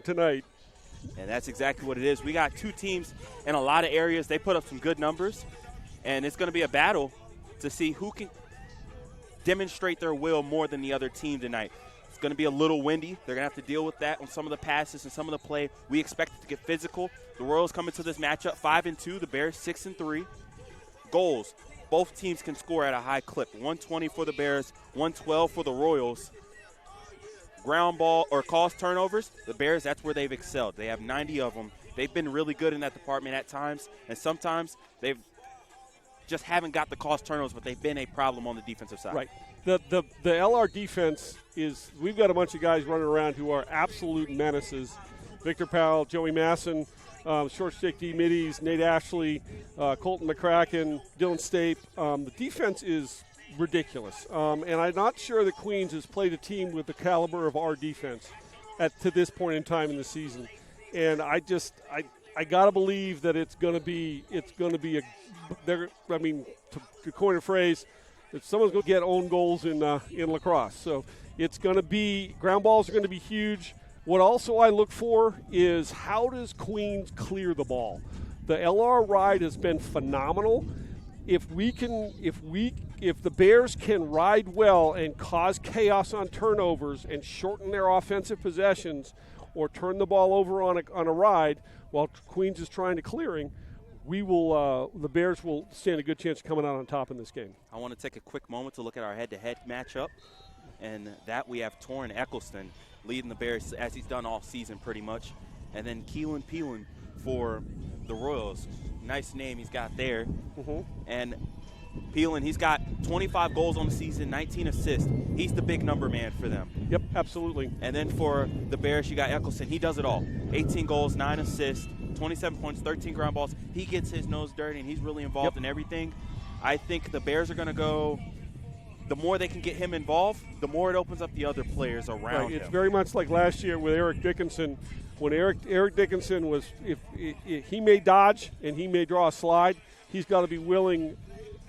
tonight. And that's exactly what it is. We got two teams in a lot of areas. They put up some good numbers, and it's going to be a battle to see who can demonstrate their will more than the other team tonight. It's going to be a little windy. They're going to have to deal with that on some of the passes and some of the play. We expect it to get physical. The Royals come into this matchup 5-2, the Bears 6-3. Goals, both teams can score at a high clip. 120 for the Bears, 112 for the Royals. Ground ball or caused turnovers, the Bears, that's where they've excelled. They have 90 of them. They've been really good in that department at times, and sometimes they've just haven't got the caused turnovers, but they've been a problem on the defensive side. Right. The LR defense is, we've got a bunch of guys running around who are absolute menaces. Victor Powell, Joey Masson, short stick D middies, Nate Ashley, Colton McCracken, Dylan Stape. The defense is ridiculous. And I'm not sure that Queens has played a team with the caliber of our defense to this point in time in the season. And I got to believe that it's going to be to coin a phrase, that someone's going to get own goals in lacrosse. So it's going to be, ground balls are going to be huge. What also I look for is, how does Queens clear the ball? The LR ride has been phenomenal. If the Bears can ride well and cause chaos on turnovers and shorten their offensive possessions, or turn the ball over on a ride while Queens is trying to clearing, the Bears will stand a good chance of coming out on top in this game. I want to take a quick moment to look at our head-to-head matchup, and that we have Torrin Eccleston leading the Bears as he's done all season pretty much, and then Keelan Peelan for the Royals. Nice name he's got there. Mm-hmm. And Peelan, he's got 25 goals on the season, 19 assists. He's the big number man for them. Yep, absolutely. And then for the Bears, you got Eccleston. He does it all. 18 goals, 9 assists, 27 points, 13 ground balls. He gets his nose dirty, and he's really involved in everything. I think the Bears are going to go, the more they can get him involved, the more it opens up the other players around him. It's very much like last year with Eric Dickinson. When Eric Dickinson was, if he may dodge and he may draw a slide, he's got to be willing.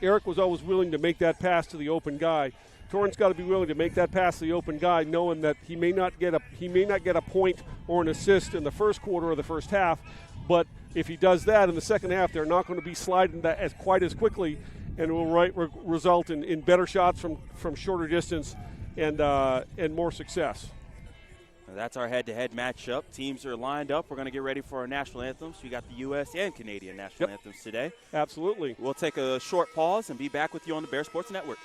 Eric was always willing to make that pass to the open guy. Torrin's got to be willing to make that pass to the open guy, knowing that he may not get a point or an assist in the first quarter or the first half, but if he does that in the second half, they're not going to be sliding that quite as quickly, and it will result in better shots from shorter distance and more success. That's our head-to-head matchup. Teams are lined up. We're going to get ready for our national anthems. We got the U.S. and Canadian national anthems today. Absolutely. We'll take a short pause and be back with you on the Bear Sports Network.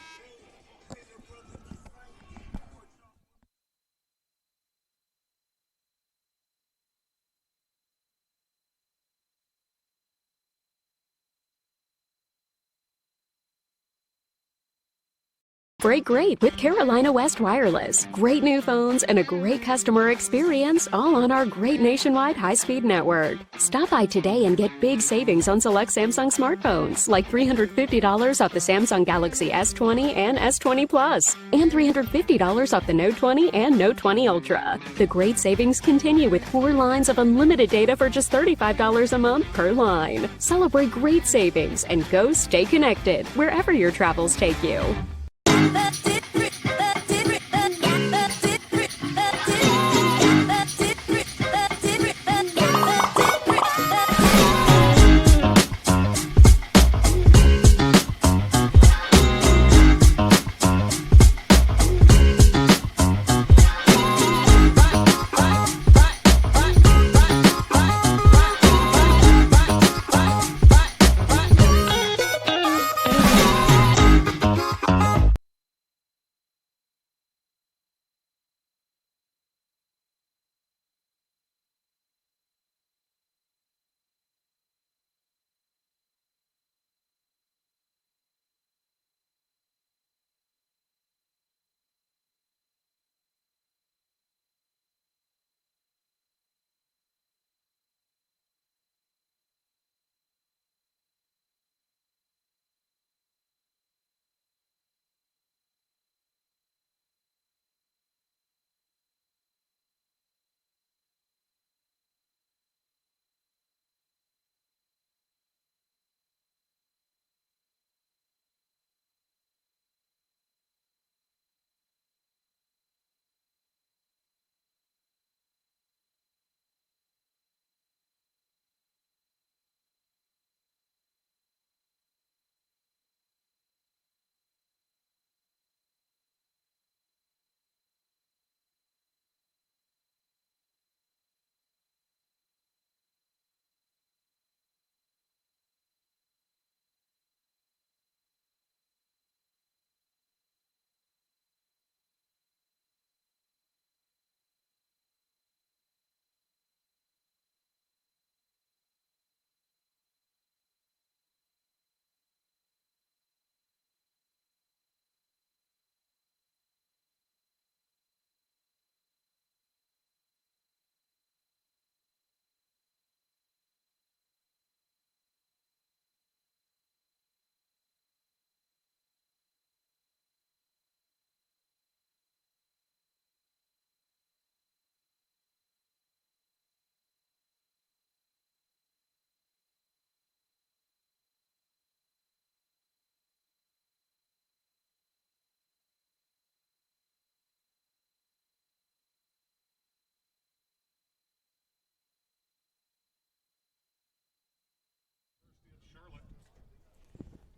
Break great with Carolina West Wireless. Great new phones and a great customer experience, all on our great nationwide high-speed network. Stop by today and get big savings on select Samsung smartphones, like $350 off the Samsung Galaxy S20 and S20 Plus, and $350 off the Note 20 and Note 20 Ultra. The great savings continue with 4 lines of unlimited data for just $35 a month per line. Celebrate great savings and go stay connected wherever your travels take you.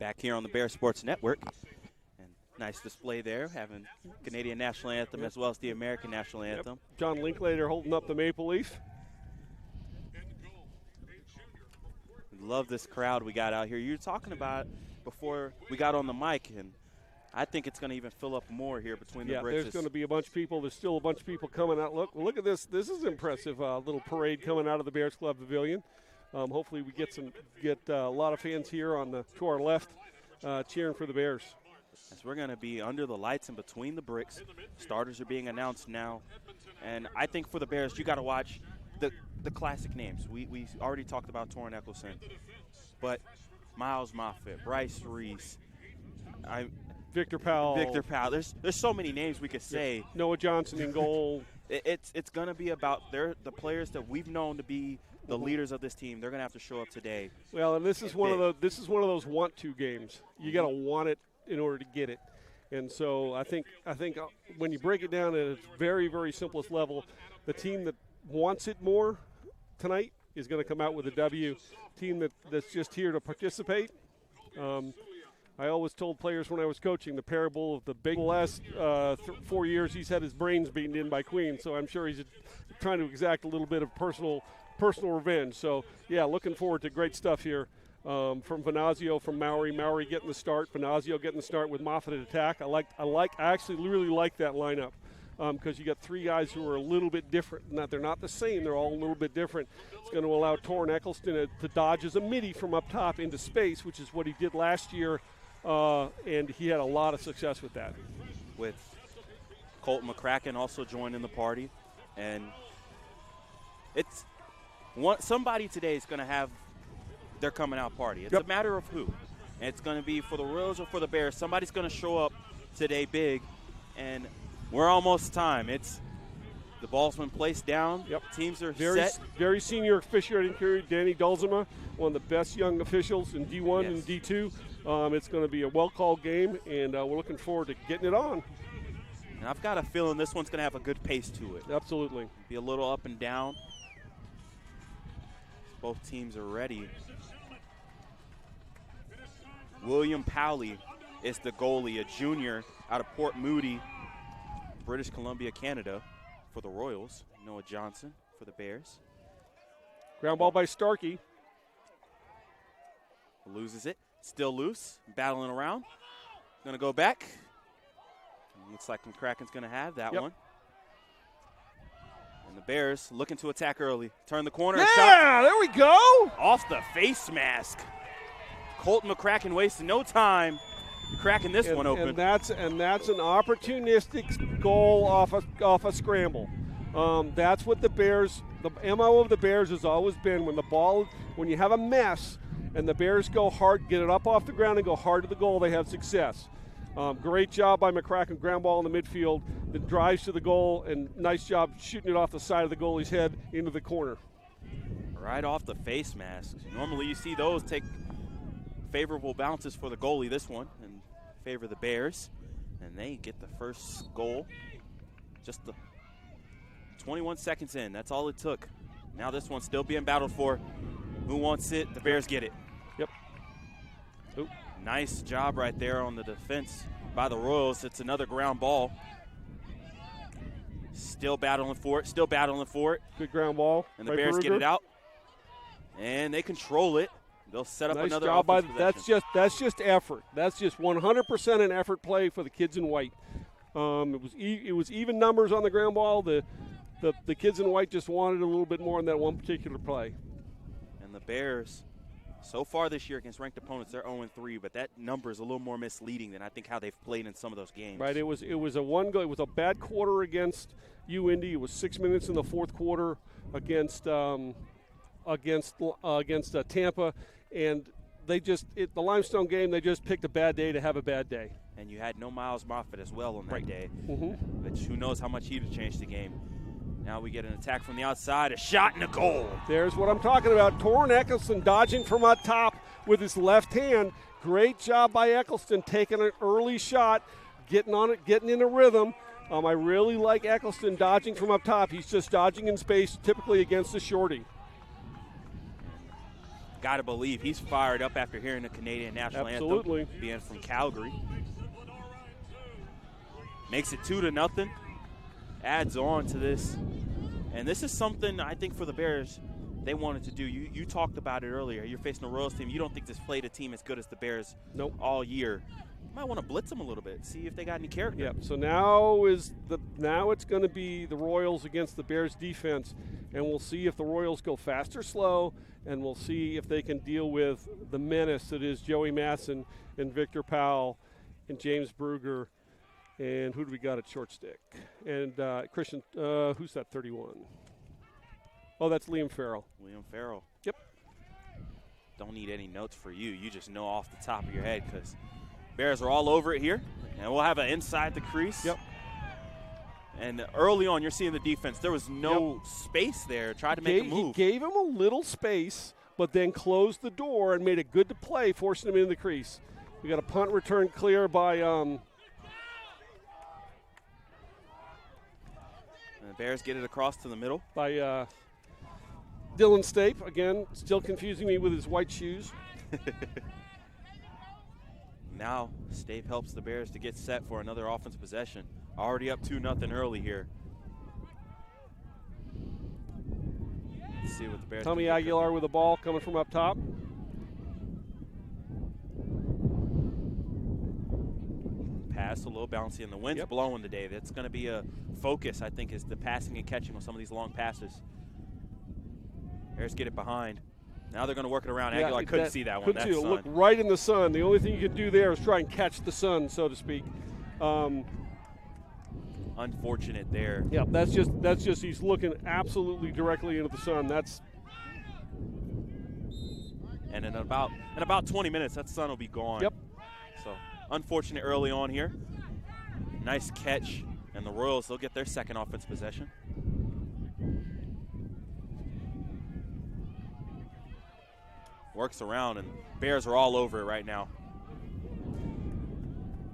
Back here on the Bear Sports Network. And nice display there, having Canadian National Anthem as well as the American National Anthem. John Linklater holding up the maple leaf. Love this crowd we got out here. You were talking about before we got on the mic, and I think it's going to even fill up more here between the bridges. There's going to be a bunch of people. There's still a bunch of people coming out. Look at this. This is impressive. Little parade coming out of the Bears Club Pavilion. Hopefully we get a lot of fans here to our left cheering for the Bears. As we're going to be under the lights and between the bricks. Starters are being announced now. And I think for the Bears, you got to watch the classic names. We already talked about Torrin Eccleston. But Miles Moffitt, Bryce Reese, Victor Powell. There's so many names we could say. Noah Johnson in goal. It's going to be about the players that we've known to be the leaders of this team. They're going to have to show up today. Well, and this is one of those want to games. You got to want it in order to get it. And so I think when you break it down at its very, very simplest level, the team that wants it more tonight is going to come out with a W. Team that's just here to participate. I always told players when I was coaching the parable of the big last 4 years he's had his brains beaten in by Queen, so I'm sure he's trying to exact a little bit of personal revenge. So, yeah, looking forward to great stuff here from Venazio, from Mowry. Mowry getting the start, Venazio getting the start with Moffitt at attack. I actually really like that lineup because you got three guys who are a little bit different. They're not the same. They're all a little bit different. It's going to allow Torrin Eccleston to dodge as a midi from up top into space, which is what he did last year. And he had a lot of success with that. With Colton McCracken also joining the party. And somebody today is going to have their coming out party. It's a matter of who. And it's going to be for the Royals or for the Bears. Somebody's going to show up today big. And we're almost time. The ball's been placed down. Teams are set. Very senior officiating period. Danny Dulzima, one of the best young officials in D1 and D2. It's going to be a well-called game, and we're looking forward to getting it on. And I've got a feeling this one's going to have a good pace to it. Absolutely. Be a little up and down. Both teams are ready. William Powley is the goalie, a junior out of Port Moody, British Columbia, Canada, for the Royals. Noah Johnson for the Bears. Ground ball by Starkey. Loses it. Still loose. Battling around. Going to go back. Looks like McCracken's going to have that one. And the Bears looking to attack early. Turn the corner. Yeah, shot. There we go. Off the face mask. Colton McCracken wasting no time cracking this one open. And that's an opportunistic goal off a scramble. That's what the MO of the Bears has always been when you have a mess and the Bears go hard, get it up off the ground and go hard to the goal, they have success. Great job by McCracken, ground ball in the midfield that drives to the goal, and nice job shooting it off the side of the goalie's head into the corner. Right off the face mask. Normally you see those take favorable bounces for the goalie, this one, and favor the Bears. And they get the first goal. Just the 21 seconds in. That's all it took. Now this one's still being battled for. Who wants it? The Bears get it. Yep. Oop. Nice job right there on the defense by the Royals. It's another ground ball. Still battling for it. Good ground ball. And the Bears get it out. And they control it. They'll set up another job by possession. That's just effort. That's just 100% an effort play for the kids in white. It was even numbers on the ground ball. The kids in white just wanted a little bit more in that one particular play. And the Bears, so far this year against ranked opponents, they're 0-3, but that number is a little more misleading than I think how they've played in some of those games. Right. It was a one goal. It was a bad quarter against UIndy. It was 6 minutes in the fourth quarter against Tampa, and the Limestone game, they just picked a bad day to have a bad day. And you had no Miles Moffitt as well on that day, Mm-hmm. which who knows how much he'd have changed the game. Now we get an attack from the outside, a shot and a goal. There's what I'm talking about. Torrin Eccleston dodging from up top with his left hand. Great job by Eccleston taking an early shot, getting on it, getting in a rhythm. I really like Eccleston dodging from up top. He's just dodging in space, typically against the shorty. Got to believe he's fired up after hearing the Canadian national Absolutely. anthem, being from Calgary. Makes it 2-0. Adds on to this. And this is something I think for the Bears they wanted to do. You talked about it earlier. You're facing a Royals team. You don't think this played a team as good as the Bears all year. You might want to blitz them a little bit, see if they got any character. Yeah, so now it's going to be the Royals against the Bears defense, and we'll see if the Royals go fast or slow, and we'll see if they can deal with the menace that is Joey Masson and Victor Powell and James Brugger. And who do we got at short stick? And Christian, who's that 31? Oh, that's Liam Farrell. Liam Farrell. Yep. Don't need any notes for you. You just know off the top of your head because Bears are all over it here. And we'll have an inside the crease. Yep. And early on, you're seeing the defense. There was no space there. Tried to make a move. He gave him a little space, but then closed the door and made it good to play, forcing him into the crease. We got a punt return clear by and the Bears get it across to the middle. By Dylan Stape. Again, still confusing me with his white shoes. Now, Stape helps the Bears to get set for another offensive possession. Already up 2-0 early here. Let's see what the Bears Tommy Aguilar with the ball coming from up top. Pass a little bouncy, and the wind's blowing today. That's going to be a focus, I think, is the passing and catching with some of these long passes. Bears get it behind. Now they're going to work it around. Aguilar couldn't see that one. Couldn't see it. Look right in the sun. The only thing you can do there is try and catch the sun, so to speak. Unfortunate there. Yeah, that's just he's looking absolutely directly into the sun. And in about 20 minutes, that sun will be gone. Yep. So unfortunate early on here. Nice catch, and the Royals, they'll get their second offense possession. Works around, and Bears are all over it right now.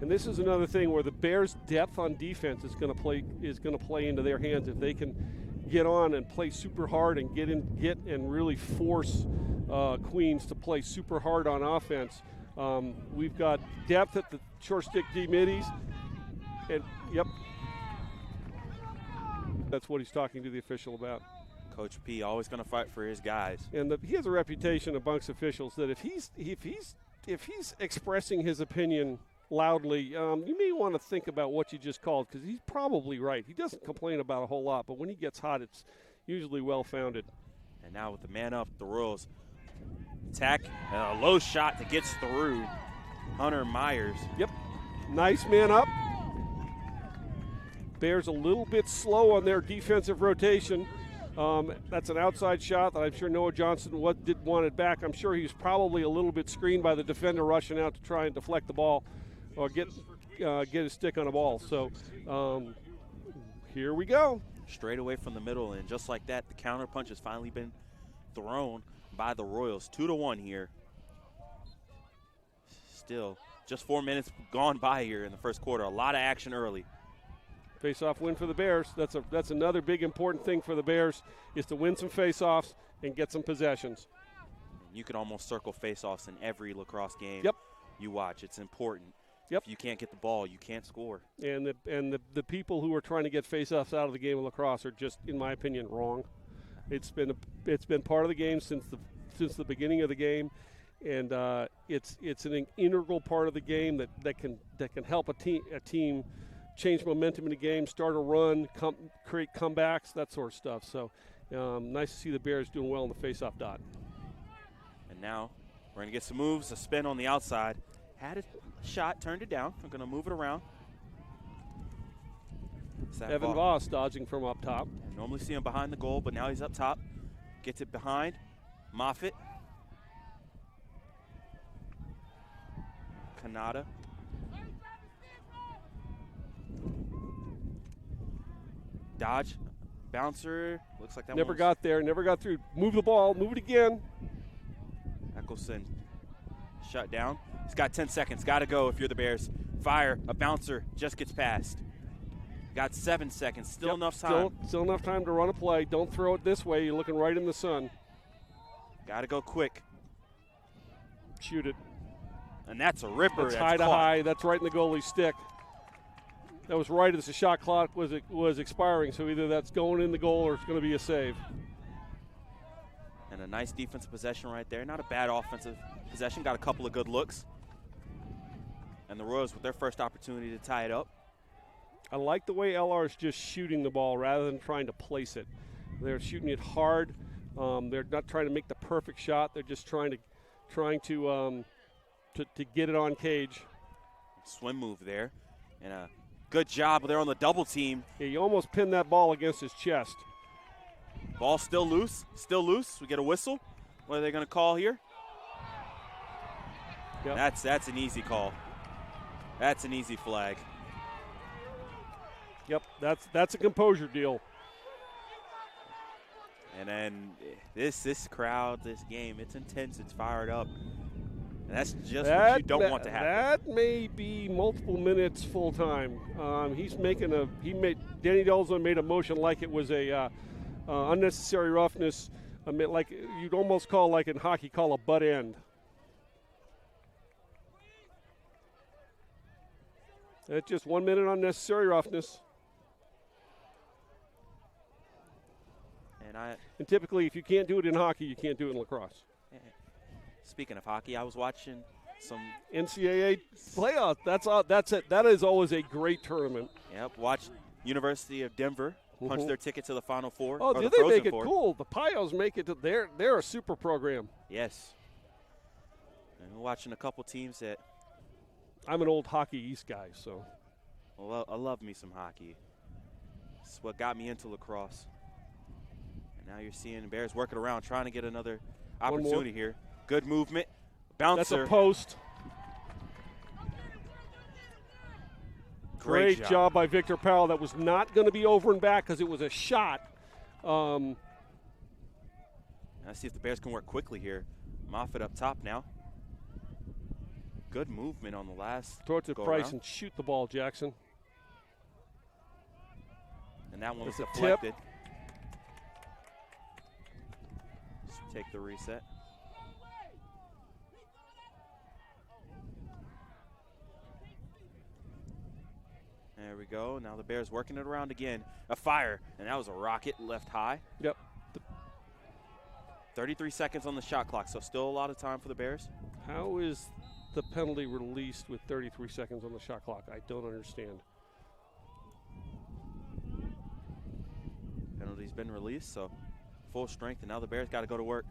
And this is another thing where the Bears' depth on defense is going to play into their hands. If they can get on and play super hard and get and really force Queens to play super hard on offense. We've got depth at the short stick D middies, and that's what he's talking to the official about. Coach P always going to fight for his guys. And he has a reputation amongst officials that if he's expressing his opinion loudly, you may want to think about what you just called, because he's probably right. He doesn't complain about a whole lot, but when he gets hot, it's usually well-founded. And now with the man up, the Royals attack, and a low shot that gets through Hunter Myers. Yep, nice man up. Bears a little bit slow on their defensive rotation. That's an outside shot that I'm sure Noah Johnson did want it back. I'm sure he was probably a little bit screened by the defender rushing out to try and deflect the ball or get his stick on a ball. So here we go. Straight away from the middle, and just like that, the counter punch has finally been thrown by the Royals. 2-1 here. Still, just 4 minutes gone by here in the first quarter. A lot of action early. Face-off win for the Bears. That's another big important thing for the Bears, is to win some face-offs and get some possessions. You can almost circle face-offs in every lacrosse game you watch. It's important. Yep. If you can't get the ball, you can't score. And the people who are trying to get face-offs out of the game of lacrosse are just, in my opinion, wrong. It's been part of the game since the beginning of the game, and it's an integral part of the game that can help a team change momentum in the game, start a run, create comebacks, that sort of stuff. So nice to see the Bears doing well in the face-off dot. And now we're going to get some moves, a spin on the outside. Had a shot, turned it down. We're going to move it around. Evan Voss dodging from up top. I normally see him behind the goal, but now he's up top. Gets it behind. Moffitt. Kanata. Dodge. Bouncer. Looks like that never got there, never got through. Move the ball, move it again. Eccleston shut down. He's got 10 seconds. Got to go if you're the Bears. Fire. A bouncer just gets past. Got 7 seconds. Still enough time. Still enough time to run a play. Don't throw it this way. You're looking right in the sun. Got to go quick. Shoot it. And that's a ripper. That's high to caught. high. That's right in the goalie's stick. That was right as the shot clock was expiring, so either that's going in the goal or it's going to be a save. And a nice defensive possession right there. Not a bad offensive possession. Got a couple of good looks. And the Royals with their first opportunity to tie it up. I like the way LR is just shooting the ball rather than trying to place it. They're shooting it hard. They're not trying to make the perfect shot. They're just trying to get it on cage. Swim move there. And a good job there on the double team. Yeah, he almost pinned that ball against his chest. Ball still loose. Still loose. We get a whistle. What are they going to call here? Yep. That's an easy call. That's an easy flag. Yep, that's a composure deal. And then this crowd, this game, it's intense. It's fired up. And that's just what you don't want to happen. That may be multiple minutes full time. Danny Delzo made a motion like it was a unnecessary roughness, like you'd almost call, like in hockey, call a butt end. That's just 1 minute unnecessary roughness. And typically, if you can't do it in hockey, you can't do it in lacrosse. Speaking of hockey, I was watching some NCAA playoff. That's it. That is always a great tournament. Yep. Watch University of Denver punch their ticket to the Final Four. Oh, or did the they Frozen make it Four. cool? The Pios make it to they're a super program. Yes. And we're watching a couple teams that. I'm an old Hockey East guy, so. Well, I love me some hockey. It's what got me into lacrosse. And now you're seeing Bears working around, trying to get another opportunity here. Good movement. Bouncer. That's a post. Great job by Victor Powell. That was not going to be over and back because it was a shot. Let's see if the Bears can work quickly here. Moffitt up top now. Good movement on the last. Throw it to Price and shoot the ball, Jackson. And that one was a deflected. Just take the reset. There we go. Now the Bears working it around again. A fire, and that was a rocket left high. Yep. 33 seconds on the shot clock, so still a lot of time for the Bears. How is the penalty released with 33 seconds on the shot clock? I don't understand. Penalty's been released, so full strength, and now the Bears got to go to work.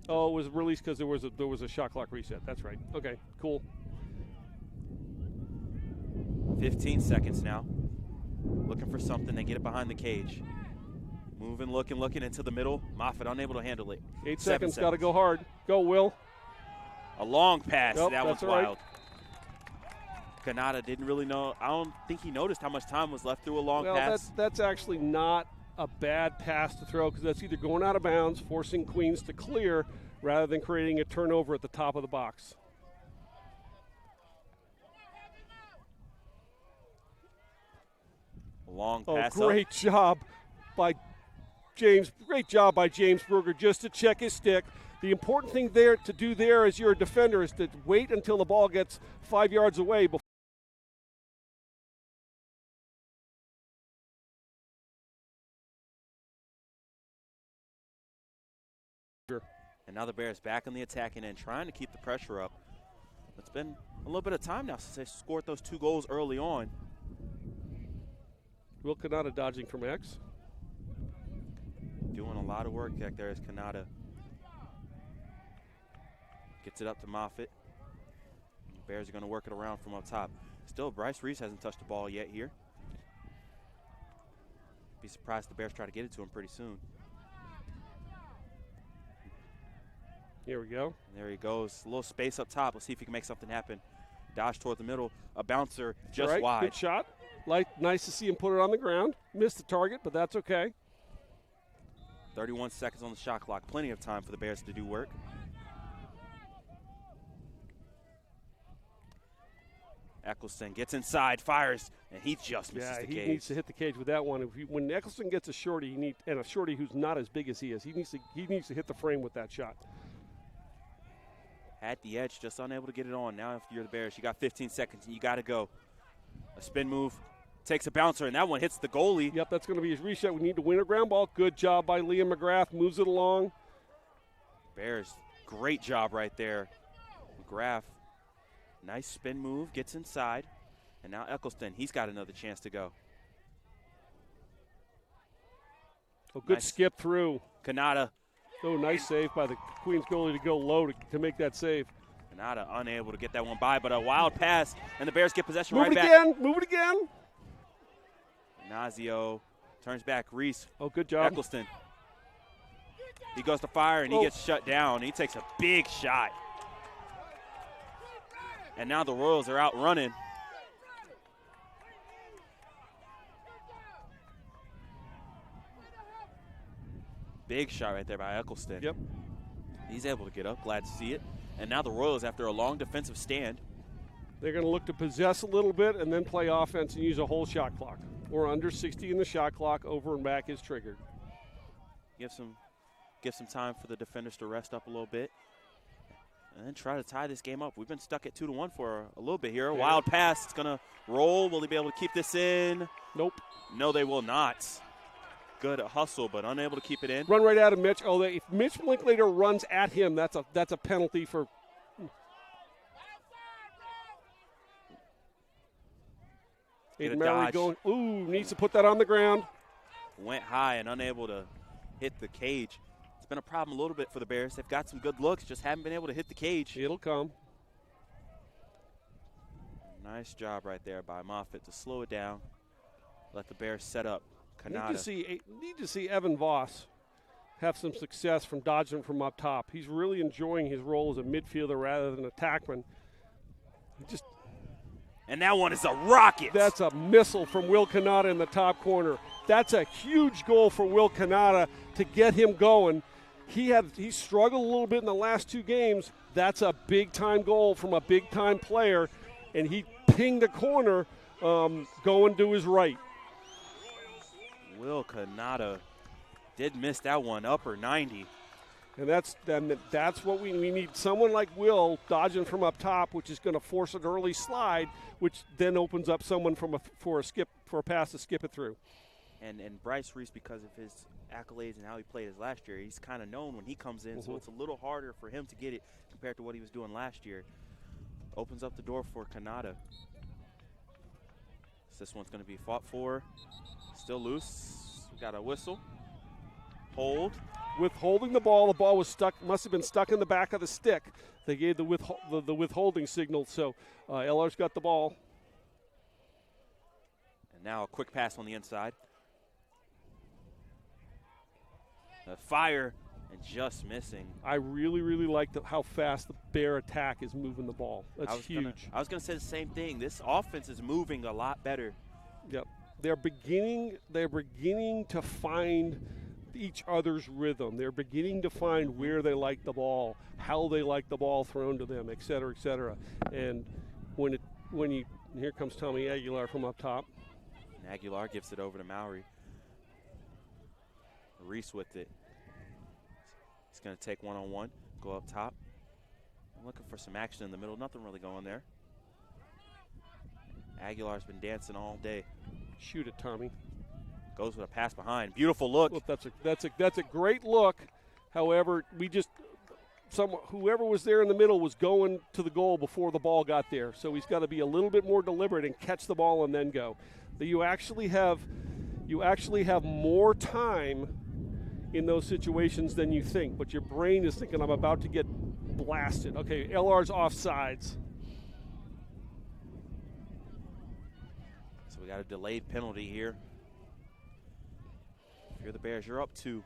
Oh, it was released because there was a shot clock reset. That's right. Okay, cool. 15 seconds now. Looking for something. They get it behind the cage. Moving, looking into the middle. Moffitt unable to handle it. 8 seconds. Got to go hard. Go, Will. A long pass. Nope, that was that's wild. Right. Kanata didn't really know. I don't think he noticed how much time was left through a long pass. That's actually not a bad pass to throw because that's either going out of bounds, forcing Queens to clear, rather than creating a turnover at the top of the box. Long pass. Great job by James. Great job by James Brugger just to check his stick. The important thing there to do there as you're a defender is to wait until the ball gets 5 yards away before. And now the Bears back on the attacking end, trying to keep the pressure up. It's been a little bit of time now since they scored those 2 goals early on. Will Kanata dodging from X. Doing a lot of work back there as Kanata gets it up to Moffitt. The Bears are going to work it around from up top. Still, Bryce Reese hasn't touched the ball yet here. Be surprised if the Bears try to get it to him pretty soon. Here we go. And there he goes. A little space up top. Let's see if he can make something happen. Dodge toward the middle. A bouncer just wide. Good shot. Nice to see him put it on the ground. Missed the target, but that's okay. 31 seconds on the shot clock. Plenty of time for the Bears to do work. Eccleston gets inside, fires, and he just misses the cage. Yeah, he needs to hit the cage with that one. When Eccleston gets a shorty, and a shorty who's not as big as he is, he needs to hit the frame with that shot. Had the edge, just unable to get it on. Now if you're the Bears, you got 15 seconds and you got to go. A spin move, takes a bouncer, and that one hits the goalie. Yep, that's going to be his reset. We need to win a ground ball. Good job by Liam McGrath. Moves it along. Bears, great job right there. McGrath, nice spin move, gets inside. And now Eccleston, he's got another chance to go. Oh, good Nice. skip through. Kanata. Oh, nice save by the Queens goalie to go low to make that save. Kanata unable to get that one by, but a wild pass, and the Bears get possession Move right it back. again. Move it again. Nazio turns back. Reese. Oh, good job. Eccleston. He goes to fire, and he gets shut down. He takes a big shot. And now the Royals are out running. Big shot right there by Eccleston. Yep. He's able to get up. Glad to see it. And now the Royals, after a long defensive stand, They're going to look to possess a little bit and then play offense and use a whole shot clock. We're under 60 in the shot clock. Over and back is triggered. give some time for the defenders to rest up a little bit, and then try to tie this game up. We've been stuck at 2-1 for a little bit here. A wild pass. It's going to roll. Will he be able to keep this in? Nope. No, they will not. Good hustle, but unable to keep it in. Run right at him, Mitch. Oh, if Mitch Linklater runs at him, that's a penalty for. Get a Aiden Mallory dodge. going. Ooh, needs to put that on the ground. Went high and unable to hit the cage. It's been a problem a little bit for the Bears. They've got some good looks, just haven't been able to hit the cage. It'll come. Nice job right there by Moffitt to slow it down. Let the Bears set up. Need Kanata. to see Evan Voss have some success from dodging from up top. He's really enjoying his role as a midfielder rather than attackman. And that one is a rocket. That's a missile from Will Kanata in the top corner. That's a huge goal for Will Kanata to get him going. He struggled a little bit in the last two games. That's a big-time goal from a big-time player, and he pinged the corner going to his right. Will Kanata did miss that one, upper 90. And that's what we need. Someone like Will dodging from up top, which is going to force an early slide, which then opens up someone for a pass to skip it through. And Bryce Reese, because of his accolades and how he played his last year, he's kind of known when he comes in, so it's a little harder for him to get it compared to what he was doing last year. Opens up the door for Kanata. This one's going to be fought for. Still loose. We got a whistle. Hold. Withholding the ball was stuck. Must have been stuck in the back of the stick. They gave the withholding signal. So LR's got the ball. And now a quick pass on the inside. A fire and just missing. I really, really like how fast the Bear attack is moving the ball. That's huge. I was going to say the same thing. This offense is moving a lot better. Yep. They're beginning to find each other's rhythm. They're beginning to find where they like the ball, how they like the ball thrown to them, et cetera, et cetera. And here comes Tommy Aguilar from up top. And Aguilar gives it over to Mowry. Reese with it. He's going to take one-on-one, go up top. I'm looking for some action in the middle. Nothing really going there. Aguilar's been dancing all day. Shoot it, Tommy. Goes with a pass behind. Beautiful look. Well, that's a great look. However, whoever was there in the middle was going to the goal before the ball got there. So he's got to be a little bit more deliberate and catch the ball and then go. You actually have more time in those situations than you think, but your brain is thinking, I'm about to get blasted. Okay, LR's offsides. So we got a delayed penalty here. If you're the Bears, you're up 2.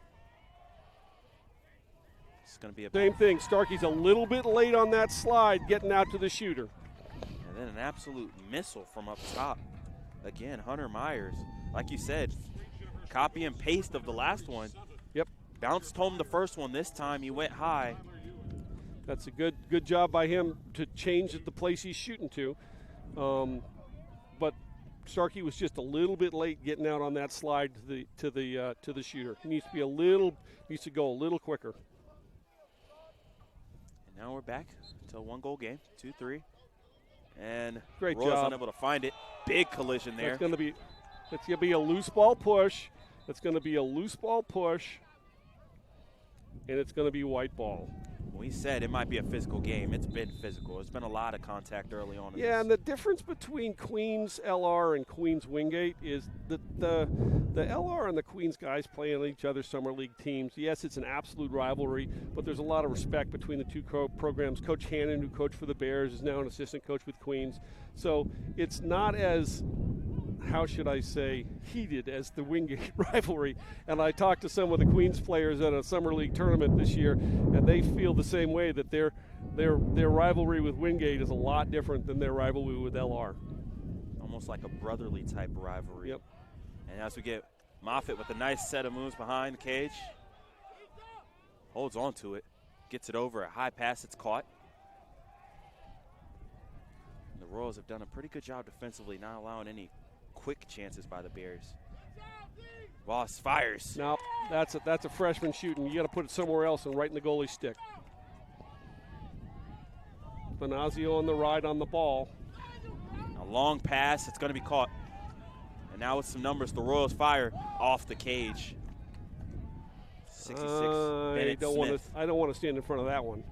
It's going to be a Same thing. Starkey's a little bit late on that slide getting out to the shooter. And then an absolute missile from up top. Again, Hunter Myers, like you said, copy and paste of the last one. Yep. Bounced home the first one. This time he went high. That's a good job by him to change the place he's shooting to. But Starkey was just a little bit late getting out on that slide to the shooter. He needs to go a little quicker. And Now we're back to a one-goal game, 2-3. And Great Royals job. unable to find it. Big collision there. It's going to be a loose ball push. It's going to be a loose ball push. And it's going to be white ball. We said it might be a physical game. It's been physical. There's been a lot of contact early on. Yeah, and the difference between Queens LR and Queens Wingate is that the LR and the Queens guys play on each other's summer league teams. Yes, it's an absolute rivalry, but there's a lot of respect between the two programs. Coach Hannon, who coached for the Bears, is now an assistant coach with Queens. So it's not as, how should I say, heated as the Wingate rivalry. And I talked to some of the Queens players at a summer league tournament this year, and they feel the same way, that their rivalry with Wingate is a lot different than their rivalry with LR. Almost like a brotherly type of rivalry. Yep. And as we get Moffitt with a nice set of moves behind the cage, holds on to it, gets it over a high pass, it's caught. And the Royals have done a pretty good job defensively, not allowing any quick chances by the Bears. Voss fires. No, that's a freshman shooting. You got to put it somewhere else and right in the goalie's stick. Venazio on the ride on the ball. A long pass. It's going to be caught. And now with some numbers, the Royals fire off the cage. 66. Bennett Smith. I don't want to stand in front of that one.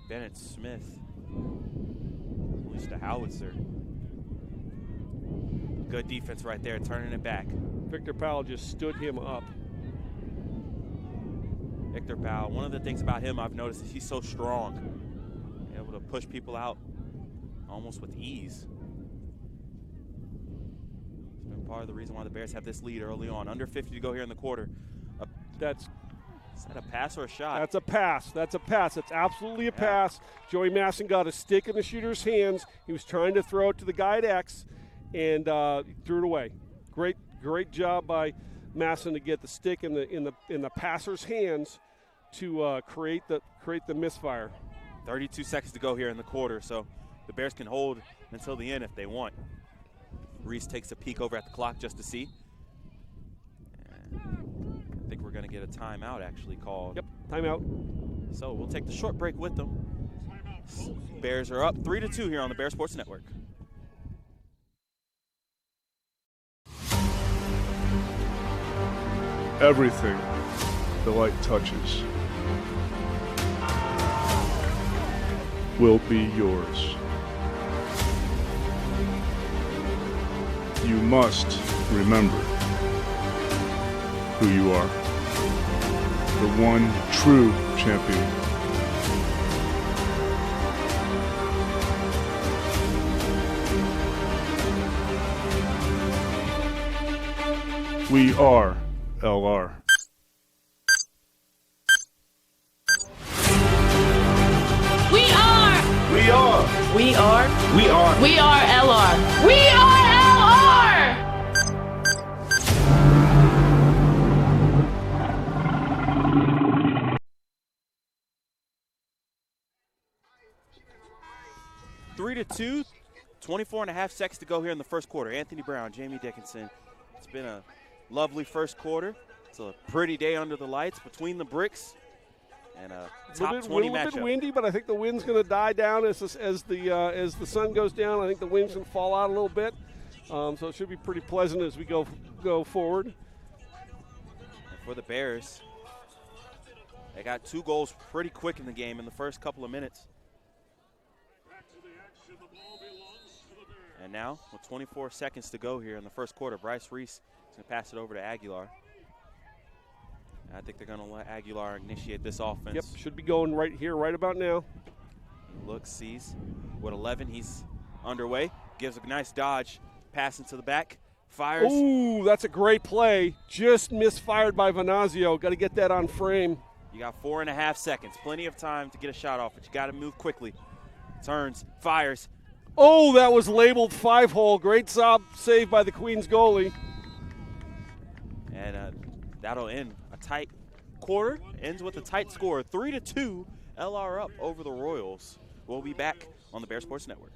Bennett Smith. Released a howitzer. Good defense right there, turning it back. Victor Powell just stood him up. Victor Powell, one of the things about him I've noticed is he's so strong. Able to push people out almost with ease. It's been part of the reason why the Bears have this lead early on. Under 50 to go here in the quarter. Is that a pass or a shot? That's a pass. That's a pass. It's absolutely a pass. Joey Masson got a stick in the shooter's hands. He was trying to throw it to the guy at X, and threw it away. Great job by Masson to get the stick in the passer's hands to create the misfire. 32 seconds to go here in the quarter, so the Bears can hold until the end if they want. Reese takes a peek over at the clock just to see. I think we're going to get a timeout actually called. Yep, timeout. So we'll take the short break with them. Bears are up 3-2 here on the Bear Sports Network. Everything the light touches will be yours. You must remember who you are. The one true champion. We are LR. We are. We are. We are. We are. We are LR. We are LR. 3-2, 24.5 seconds to go here in the first quarter. Anthony Brown, Jamie Dickinson. It's been a lovely first quarter. It's a pretty day under the lights between the bricks and a top 20 matchup. A little bit windy, but I think the wind's going to die down as the sun goes down. I think the wind's going to fall out a little bit, so it should be pretty pleasant as we go forward. And for the Bears, they got 2 goals pretty quick in the game in the first couple of minutes. And now, with 24 seconds to go here in the first quarter, Bryce Reese is going to pass it over to Aguilar. I think they're going to let Aguilar initiate this offense. Yep, should be going right here, right about now. He looks, sees. With 11, he's underway. Gives a nice dodge, pass into the back, fires. Ooh, that's a great play. Just misfired by Venazio. Got to get that on frame. You got 4.5 seconds. Plenty of time to get a shot off, but you got to move quickly. Turns, fires. Oh, that was labeled 5-hole. Great save by the Queens goalie. And that'll end a tight quarter. Ends with a tight score, 3-2. LR up over the Royals. We'll be back on the Bear Sports Network.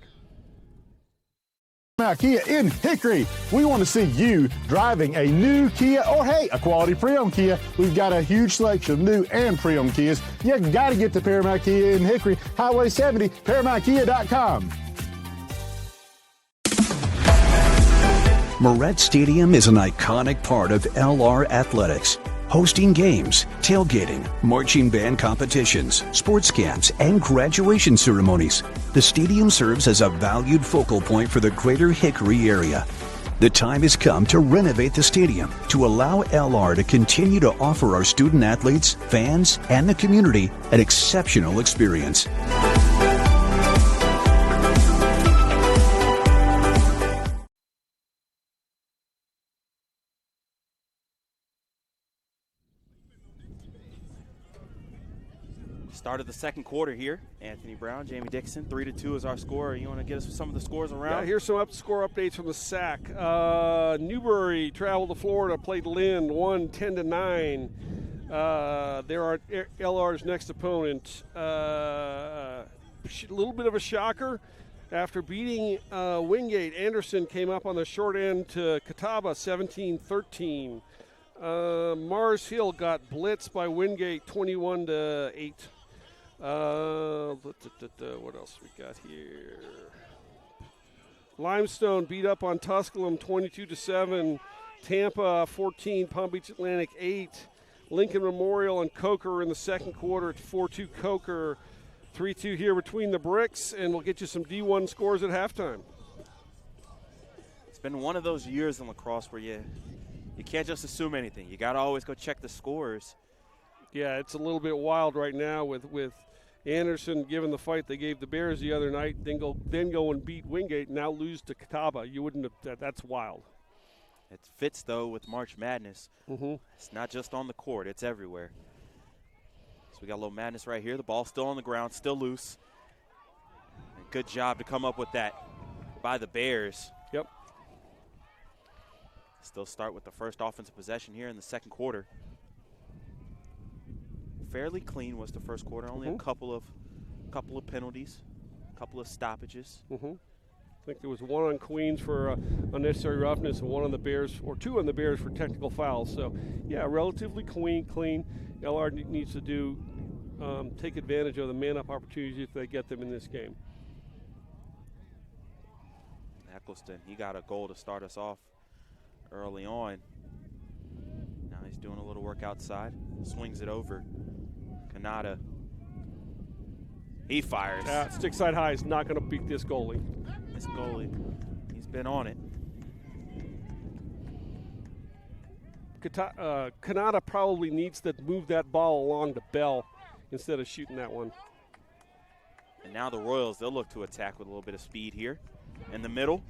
Kia in Hickory. We want to see you driving a new Kia or, hey, a quality pre-owned Kia. We've got a huge selection of new and pre-owned Kias. You got to get to Paramount Kia in Hickory, Highway 70, ParamountKia.com. Moret Stadium is an iconic part of LR athletics, hosting games, tailgating, marching band competitions, sports camps, and graduation ceremonies. The stadium serves as a valued focal point for the greater Hickory area. The time has come to renovate the stadium to allow LR to continue to offer our student athletes, fans, and the community an exceptional experience. Start of the second quarter here. Anthony Brown, Jamie Dixon, 3-2 is our score. You want to get us some of the scores around? Yeah, here's some score updates from the SAC. Newbury traveled to Florida, played Lynn, won 10-9. They're our LR's next opponent. A little bit of a shocker. After beating Wingate, Anderson came up on the short end to Catawba, 17-13. Mars Hill got blitzed by Wingate, 21-8. What else we got here? Limestone beat up on Tusculum 22-7. Tampa 14, Palm Beach Atlantic 8. Lincoln Memorial and Coker in the second quarter at 4-2 Coker. 3-2 here between the bricks, and we'll get you some D1 scores at halftime. It's been one of those years in lacrosse where you can't just assume anything. You got to always go check the scores. Yeah, it's a little bit wild right now with Anderson given the fight they gave the Bears the other night, then go and beat Wingate, and now lose to Catawba. You wouldn't have. That's wild. It fits though with March Madness. Mm-hmm. It's not just on the court; it's everywhere. So we got a little madness right here. The ball's still on the ground, still loose. And good job to come up with that by the Bears. Yep. Still start with the first offensive possession here in the second quarter. Fairly clean was the first quarter. Only a couple of penalties, a couple of stoppages. I think there was one on Queens for unnecessary roughness and one on the Bears, or two on the Bears for technical fouls. So, yeah, relatively clean. LR needs to take advantage of the man-up opportunities if they get them in this game. Eccleston, he got a goal to start us off early on. Now he's doing a little work outside, swings it over. Kanata, he fires. Stick side high is not going to beat this goalie. This goalie, he's been on it. Kanata probably needs to move that ball along to Bell instead of shooting that one. And now the Royals, they'll look to attack with a little bit of speed here in the middle.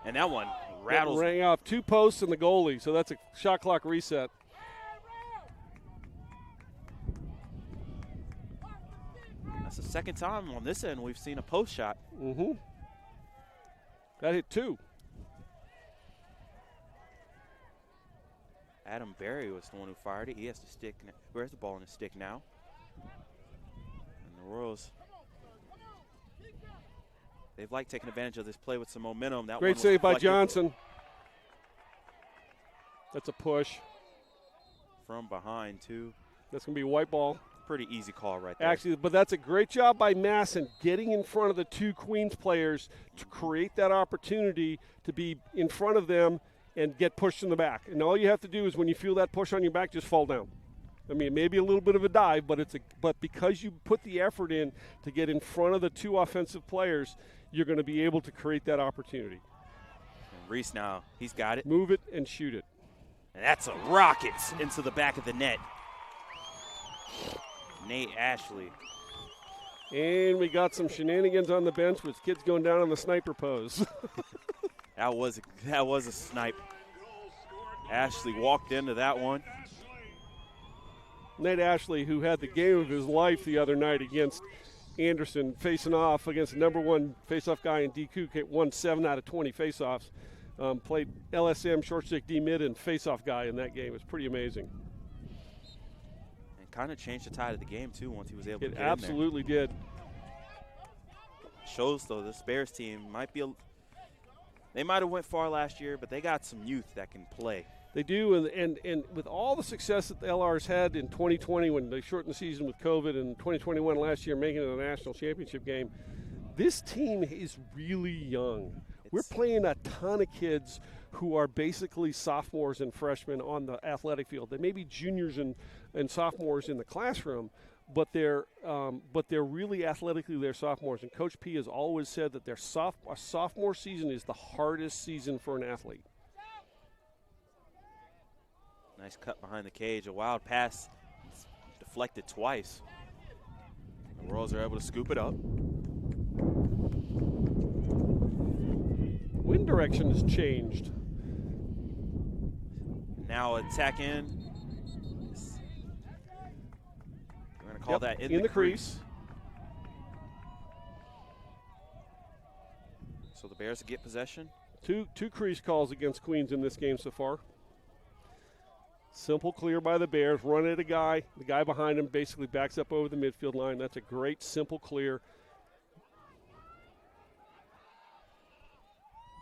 And that one rattles. Rang off 2 posts and the goalie, so that's a shot clock reset. That's the second time on this end we've seen a post shot. That hit 2. Adam Berry was the one who fired it. He has the stick. Where's the ball in his stick now? And the Royals, they've liked taking advantage of this play with some momentum. That Great save by Johnson. That's a push. From behind, too. That's going to be a white ball. Pretty easy call right there. Actually, but that's a great job by Masson getting in front of the 2 Queens players to create that opportunity to be in front of them and get pushed in the back. And all you have to do is when you feel that push on your back, just fall down. I mean, maybe a little bit of a dive, but because you put the effort in to get in front of the 2 offensive players, you're going to be able to create that opportunity. And Reese now, he's got it. Move it and shoot it. And that's a rocket into the back of the net. Nate Ashley. And we got some shenanigans on the bench with kids going down on the sniper pose. That was a snipe. Ashley walked into that one. Nate Ashley, who had the game of his life the other night against Anderson, facing off against the number 1 faceoff guy in DQ, won 7 out of 20 faceoffs. Played LSM, short stick, D-mid, and faceoff guy in that game. It was pretty amazing. And kind of changed the tide of the game, too, once he was able to get in there. It absolutely did. Shows, though, this Bears team might be They might have went far last year, but they got some youth that can play. They do, and with all the success that the LR's had in 2020 when they shortened the season with COVID, and 2021 last year making it a national championship game, this team is really young. We're playing a ton of kids who are basically sophomores and freshmen on the athletic field. They may be juniors and sophomores in the classroom, but they're really athletically they're sophomores. And Coach P has always said that a sophomore season is the hardest season for an athlete. Nice cut behind the cage. A wild pass. It's deflected twice. The Royals are able to scoop it up. Wind direction has changed. Now attack in. We're going to call that in the crease. So the Bears get possession. Two crease calls against Queens in this game so far. Simple clear by the Bears. Run at a guy. The guy behind him basically backs up over the midfield line. That's a great simple clear.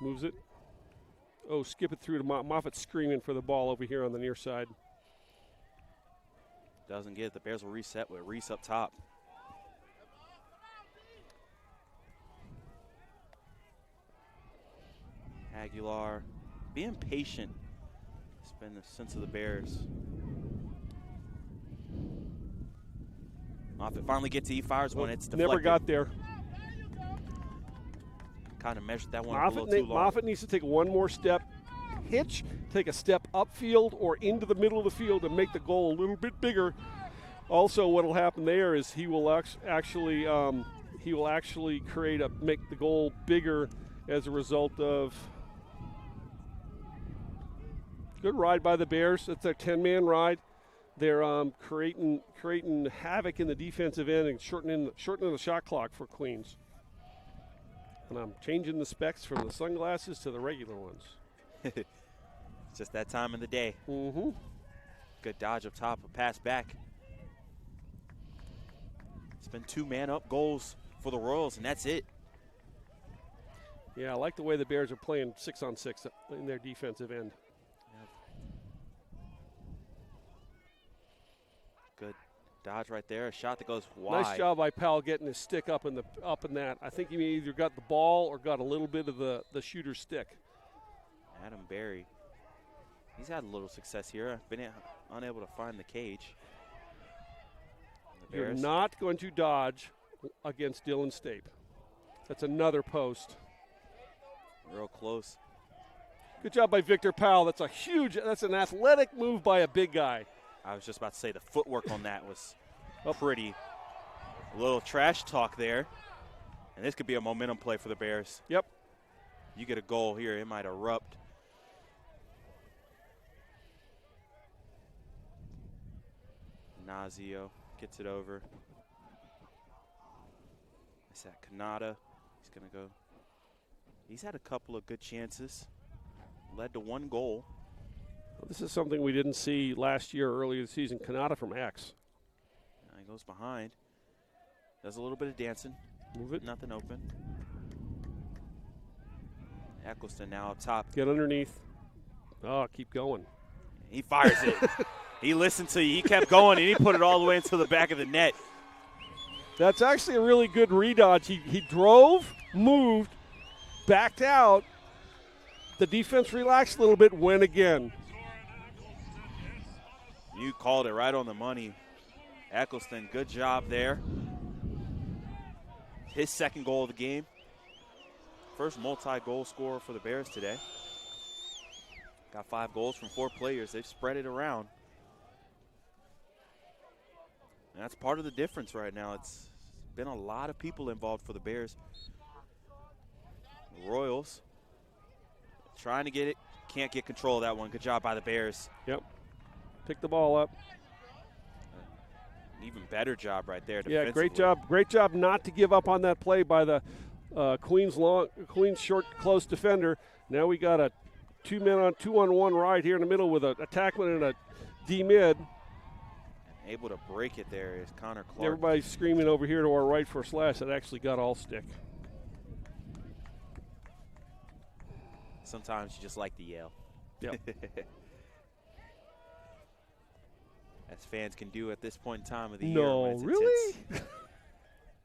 Moves it. Oh, skip it through to Moffitt screaming for the ball over here on the near side. Doesn't get it. The Bears will reset with Reese up top. Aguilar being patient. It's been the sense of the Bears. Moffitt finally gets to E-fires when it's deflected. Never got there. Kind of measured that one a little too long. Moffitt needs to take one more step, hitch, take a step upfield or into the middle of the field and make the goal a little bit bigger. Also, what will happen there is he will actually make the goal bigger as a result of good ride by the Bears. It's their 10-man ride. They're creating havoc in the defensive end and shortening the shot clock for Queens. And I'm changing the specs from the sunglasses to the regular ones. It's just that time of the day. Mm-hmm. Good dodge up top, a pass back. It's been 2-man-up goals for the Royals, and that's it. Yeah, I like the way the Bears are playing 6-on-6 in their defensive end. Good dodge right there. A shot that goes wide. Nice job by Powell getting his stick up in that. I think he either got the ball or got a little bit of the shooter's stick. Adam Berry. He's had a little success here. I've been unable to find the cage. You're not going to dodge against Dylan Stape. That's another post. Real close. Good job by Victor Powell. That's an athletic move by a big guy. I was just about to say the footwork on that was pretty. A little trash talk there. And this could be a momentum play for the Bears. Yep. You get a goal here, it might erupt. Nazio gets it over. It's at Kanata. He's going to go. He's had a couple of good chances. Led to one goal. This is something we didn't see last year, earlier this season. Kanata from X. He goes behind. Does a little bit of dancing. Move it. Nothing open. Eccleston now up top. Get underneath. Oh, keep going. He fires it. He listened to you. He kept going, and he put it all the way into the back of the net. That's actually a really good redodge. He drove, moved, backed out. The defense relaxed a little bit, went again. You called it right on the money. Eccleston, good job there. His second goal of the game. First multi-goal scorer for the Bears today. Got 5 goals from 4 players. They've spread it around. And that's part of the difference right now. It's been a lot of people involved for the Bears. The Royals trying to get it. Can't get control of that one. Good job by the Bears. Yep. Pick the ball up. An even better job right there. Yeah, great job. Great job not to give up on that play by the Queens short close defender. Now we got a 2-on-1 ride here in the middle with a attackman and a D mid. Able to break it there is Connor Clark. Everybody's screaming over here to our right for a slash. That actually got all stick. Sometimes you just like to yell. Yep. As fans can do at this point in time of the year. No, when it's really? intense.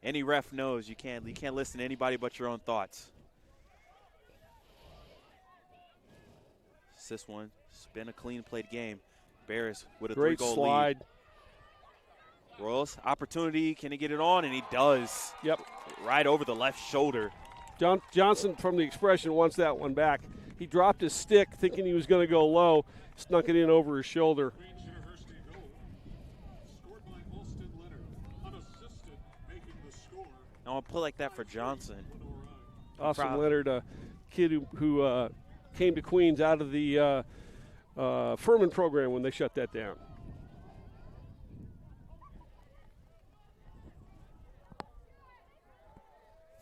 Any ref knows you can't listen to anybody but your own thoughts. This one, it's been a clean played game. Bears with a Great 3-goal slide. lead. Royals, opportunity, can he get it on? And he does. Yep. Right over the left shoulder. Johnson from the Expression wants that one back. He dropped his stick thinking he was going to go low, snuck it in over his shoulder. I want to play like that for Johnson. Austin Leonard, a kid who came to Queens out of the Furman program when they shut that down.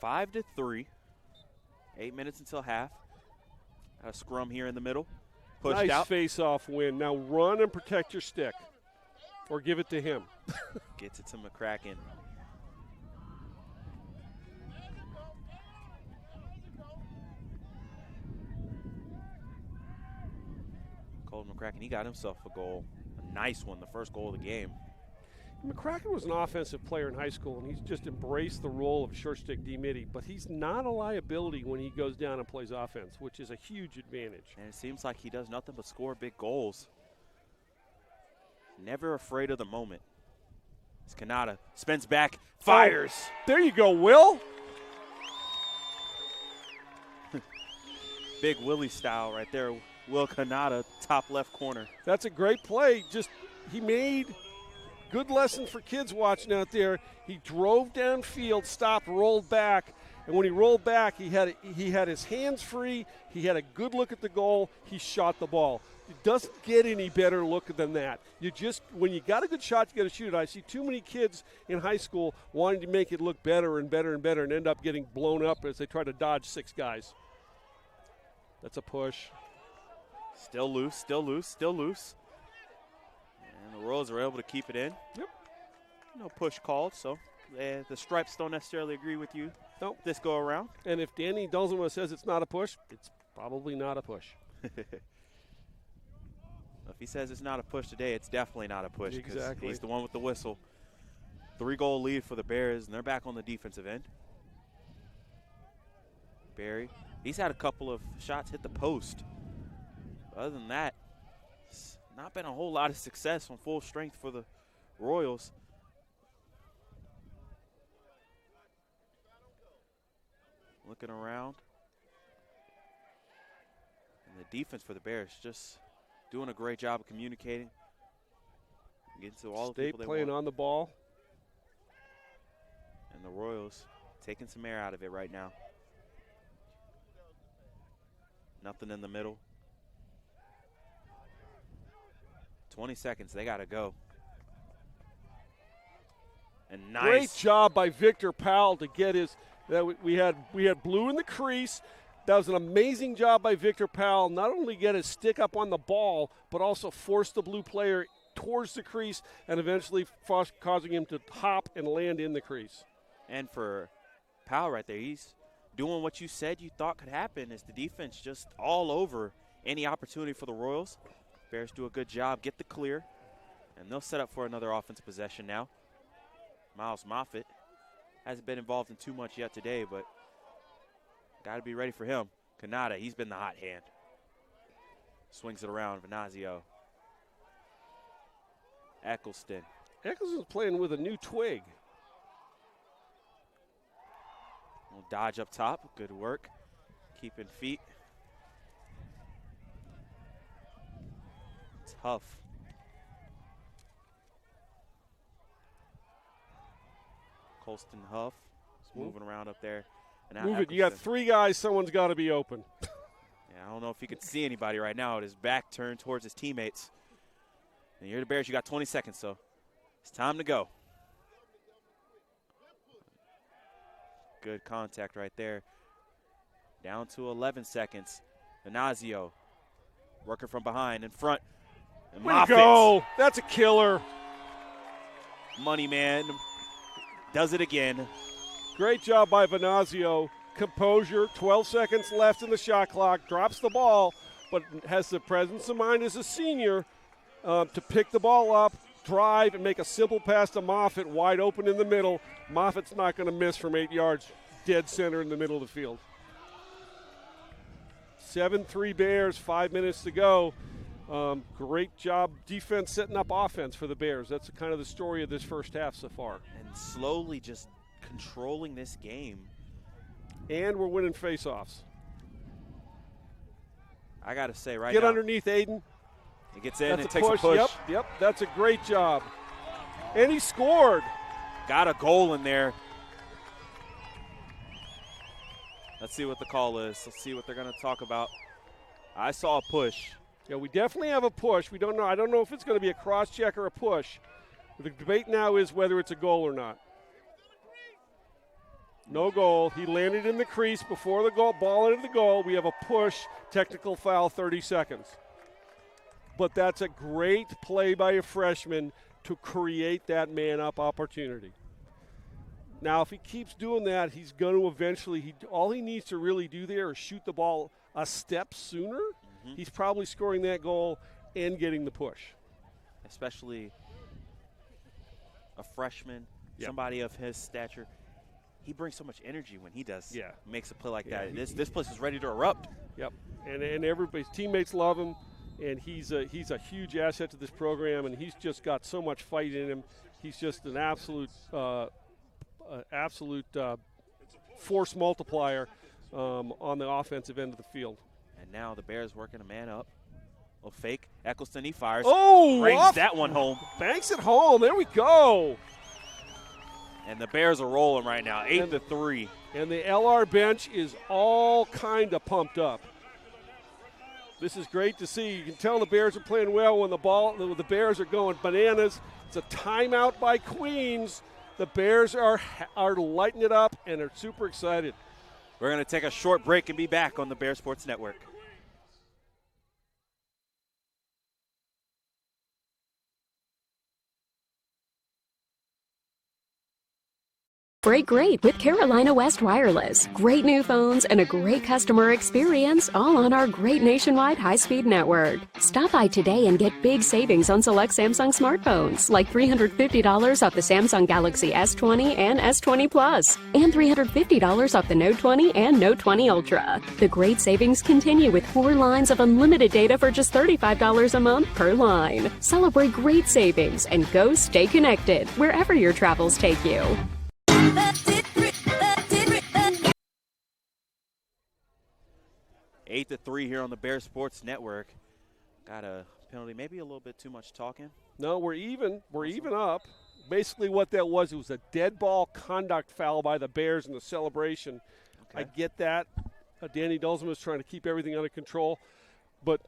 Five to 3. 8 minutes until half. A scrum here in the middle. Pushed nice out. face-off win. Now run and protect your stick, or give it to him. Gets it to McCracken. Colton McCracken, he got himself a goal. A nice one, the first goal of the game. McCracken was an offensive player in high school, and he's just embraced the role of short stick D-midi, but he's not a liability when he goes down and plays offense, which is a huge advantage. And it seems like he does nothing but score big goals. Never afraid of the moment. It's Kanata, spins back, fires. Oh, there you go, Will. Big Willie style right there. Will Kanata, top left corner. That's a great play. Just he made good lesson for kids watching out there. He drove downfield, stopped, rolled back, and when he rolled back, he had his hands free. He had a good look at the goal. He shot the ball. It doesn't get any better look than that. When you got a good shot, you got to shoot it. I see too many kids in high school wanting to make it look better and better and better and end up getting blown up as they try to dodge 6 guys. That's a push. Still loose, still loose, still loose. And the Royals are able to keep it in. Yep. No push called, so the Stripes don't necessarily agree with you this go around. And if Danny Dulzima says it's not a push, it's probably not a push. If he says it's not a push today, it's definitely not a push. Exactly. He's the one with the whistle. 3-goal lead for the Bears, and they're back on the defensive end. Barry, he's had a couple of shots hit the post. Other than that, it's not been a whole lot of success on full strength for the Royals. Looking around. And the defense for the Bears just doing a great job of communicating. Getting to all the people they playing want. on the ball. And the Royals taking some air out of it right now. Nothing in the middle. 20 seconds, they got to go. And nice. Great job by Victor Powell to get his. We had blue in the crease. That was an amazing job by Victor Powell. Not only get his stick up on the ball, but also force the blue player towards the crease and eventually causing him to hop and land in the crease. And for Powell right there, he's doing what you said you thought could happen. Is the defense just all over any opportunity for the Royals. Bears do a good job, get the clear, and they'll set up for another offensive possession now. Miles Moffitt hasn't been involved in too much yet today, but got to be ready for him. Kanata, he's been the hot hand. Swings it around, Venazio. Eccleston. Eccleston's playing with a new twig. Little dodge up top, good work. Keeping feet. Tough. Colston Huff is moving around up there. And Move it. You got 3 guys. Someone's got to be open. Yeah, I don't know if he could see anybody right now with his back turned towards his teammates. And you're the Bears. You got 20 seconds, so it's time to go. Good contact right there. Down to 11 seconds. Venazio working from behind in front. And Way to go. That's a killer. Money man does it again. Great job by Venazio. composure, 12 seconds left in the shot clock, drops the ball, but has the presence of mind as a senior to pick the ball up, drive, and make a simple pass to Moffitt, wide open in the middle. Moffitt's not going to miss from 8 yards, dead center in the middle of the field. 7-3 Bears, 5 minutes to go. Great job defense setting up offense for the Bears. That's kind of the story of this first half so far. And slowly just controlling this game. And we're winning faceoffs. I got to say right Get now. underneath Aiden. He gets in That's and takes push. a push. Yep, that's a great job. And he scored. Got a goal in there. Let's see what the call is. Let's see what they're going to talk about. I saw a push. Yeah, we definitely have a push. We don't know. I don't know if it's going to be a cross check or a push. The debate now is whether it's a goal or not. No goal. He landed in the crease before the goal, ball into the goal. We have a push, technical foul, 30 seconds. But that's a great play by a freshman to create that man-up opportunity. Now, if he keeps doing that, he's going to eventually all he needs to really do there is shoot the ball a step sooner. Mm-hmm. He's probably scoring that goal and getting the push. Especially a freshman, yep. Somebody of his stature. He brings so much energy when he does. Yeah. Makes a play like that. This place is ready to erupt. Yep. And everybody's teammates love him, and he's a huge asset to this program, and he's just got so much fight in him. He's just an absolute force multiplier on the offensive end of the field. And now the Bears working a man up. A fake. Eccleston, he fires. Oh, brings that one home. Banks it home. There we go. And the Bears are rolling right now, 8-3. And the LR bench is all kind of pumped up. This is great to see. You can tell the Bears are playing well when the Bears are going bananas. It's a timeout by Queens. The Bears are lighting it up and are super excited. We're going to take a short break and be back on the Bear Sports Network. Break great with Carolina West Wireless. Great new phones and a great customer experience, all on our great nationwide high-speed network. Stop by today and get big savings on select Samsung smartphones, like $350 off the Samsung Galaxy S20 and S20 Plus, and $350 off the Note 20 and Note 20 Ultra. The great savings continue with 4 lines of unlimited data for just $35 a month per line. Celebrate great savings and go stay connected wherever your travels take you. 8-3 here on the Bear Sports Network. Got a penalty, maybe a little bit too much talking. No, we're even. We're even up. Basically what that was, it was a dead ball conduct foul by the Bears in the celebration. Okay. I get that. Danny Dulzman was trying to keep everything under control, but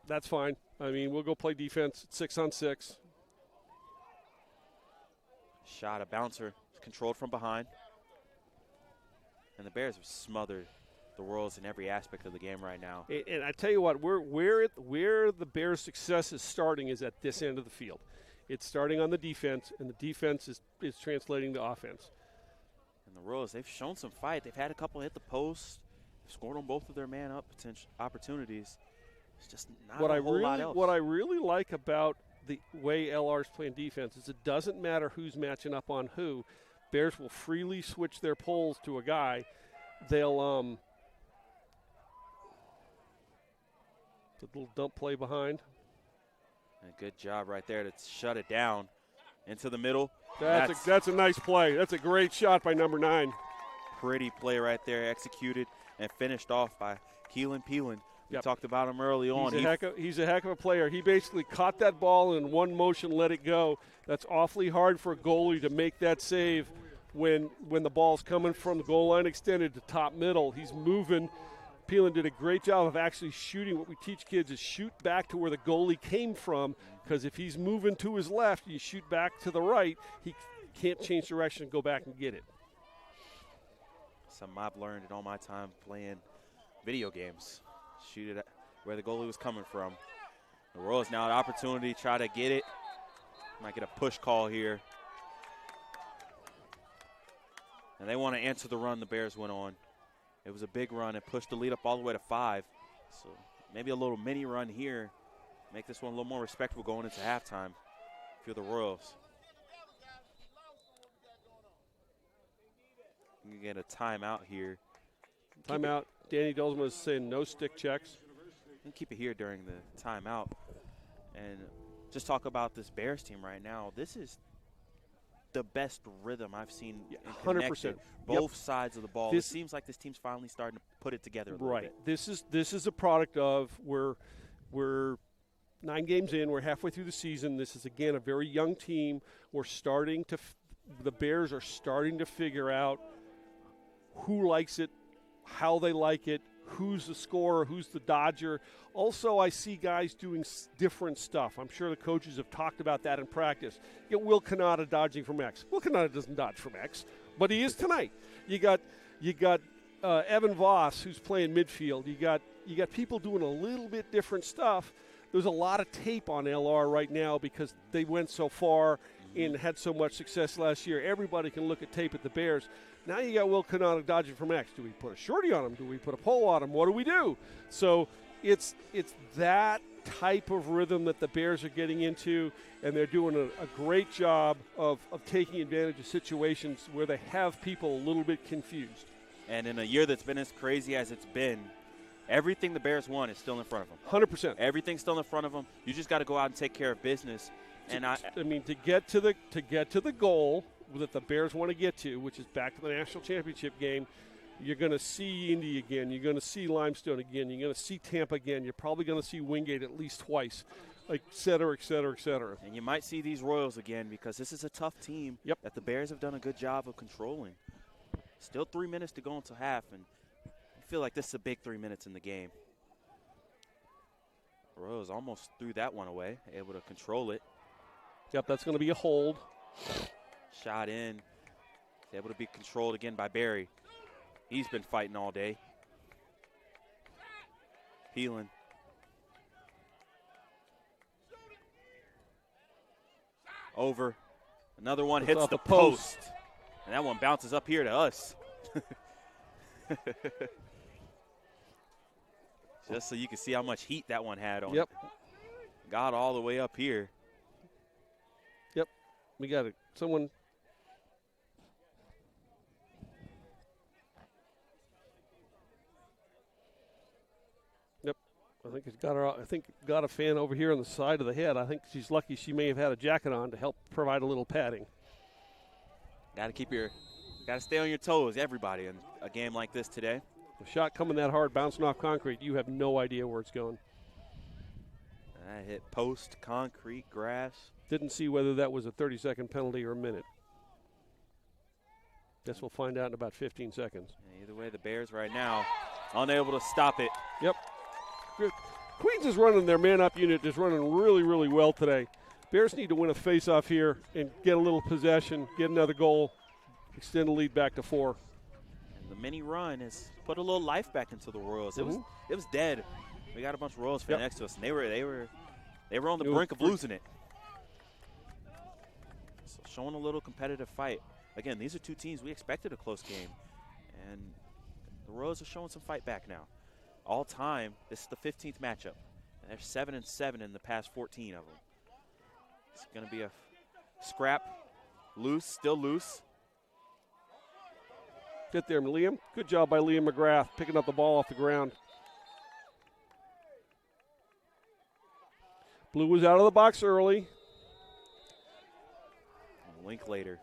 that's fine. I mean, we'll go play defense 6-on-6. Shot, a bouncer, controlled from behind. And the Bears have smothered the Royals in every aspect of the game right now. And I tell you what, where the Bears' success is starting is at this end of the field. It's starting on the defense, and the defense is translating to offense. And the Royals, they've shown some fight. They've had a couple hit the post. They've scored on both of their man-up opportunities. It's just not a whole lot else. What I really like about the way LR's playing defense is it doesn't matter who's matching up on who. Bears will freely switch their poles to a guy. They'll the little dump play behind. A good job right there to shut it down into the middle. That's a nice play. That's a great shot by number 9. Pretty play right there, executed and finished off by Keelan Peelan. We talked about him early on. He's a heck of a player. He basically caught that ball and in one motion let it go. That's awfully hard for a goalie to make that save when the ball's coming from the goal line extended to top middle. He's moving. Peelan did a great job of actually shooting. What we teach kids is shoot back to where the goalie came from, because if he's moving to his left, you shoot back to the right, he can't change direction and go back and get it. Something I've learned in all my time playing video games. Shoot it at where the goalie was coming from. The Royals now an opportunity to try to get it. Might get a push call here. And they want to answer the run the Bears went on. It was a big run. It pushed the lead up all the way to 5. So maybe a little mini run here. Make this one a little more respectable going into halftime if you're the Royals. You can get a timeout here. Timeout. Danny Dulzma is saying no stick checks. You can keep it here during the timeout. And just talk about this Bears team right now. This is the best rhythm I've seen in 100%. Both sides of the ball. It seems like this team's finally starting to put it together a little bit. This is a product of we're 9 games in. We're halfway through the season. This is, again, a very young team. We're starting to the Bears are starting to figure out who likes it, how they like it, who's the scorer, who's the dodger. Also, I see guys doing different stuff. I'm sure the coaches have talked about that in practice. You get Will Cannata dodging from X. Will Cannata doesn't dodge from X, but he is tonight. You got Evan Voss, who's playing midfield. You got people doing a little bit different stuff. There's a lot of tape on LR right now because they went so far and had so much success last year. Everybody can look at tape at the Bears. Now you got Will Cannata dodging from X. Do we put a shorty on him? Do we put a pole on him? What do we do? So it's that type of rhythm that the Bears are getting into, and they're doing a great job of taking advantage of situations where they have people a little bit confused. And in a year that's been as crazy as it's been, everything the Bears want is still in front of them. 100%. Everything's still in front of them. You just got to go out and take care of business. And to get to the goal that the Bears want to get to, which is back to the national championship game, you're going to see Indy again. You're going to see Limestone again. You're going to see Tampa again. You're probably going to see Wingate at least twice, et cetera, et cetera, et cetera. And you might see these Royals again because this is a tough team that the Bears have done a good job of controlling. Still 3 minutes to go until half, and I feel like this is a big 3 minutes in the game. Royals almost threw that one away, able to control it. Yep, that's going to be a hold. Shot in. Able to be controlled again by Barry. He's been fighting all day. Healing. Over. Another one hits the post. And that one bounces up here to us. Just so you can see how much heat that one had on it. Got all the way up here. Yep. We got someone. Yep. I think got a fan over here on the side of the head. I think she's lucky she may have had a jacket on to help provide a little padding. Got to stay on your toes, everybody, in a game like this today. A shot coming that hard, bouncing off concrete, you have no idea where it's going. That hit post, concrete, grass. Didn't see whether that was a 30-second penalty or a minute. Guess we'll find out in about 15 seconds. Yeah, either way, the Bears right now unable to stop it. Yep. Queens is running their man-up unit, is running really, really well today. Bears need to win a face-off here and get a little possession, get another goal, extend the lead back to 4. And the mini run has put a little life back into the Royals. It was dead. We got a bunch of Royals fans next to us, and they were on the brink of losing it. So showing a little competitive fight. Again, these are two teams we expected a close game, and the Royals are showing some fight back now. All time, this is the 15th matchup, and they're 7-7 in the past 14 of them. It's going to be a scrap, still loose. Get there, Liam. Good job by Liam McGrath picking up the ball off the ground. Blue was out of the box early. Linklater.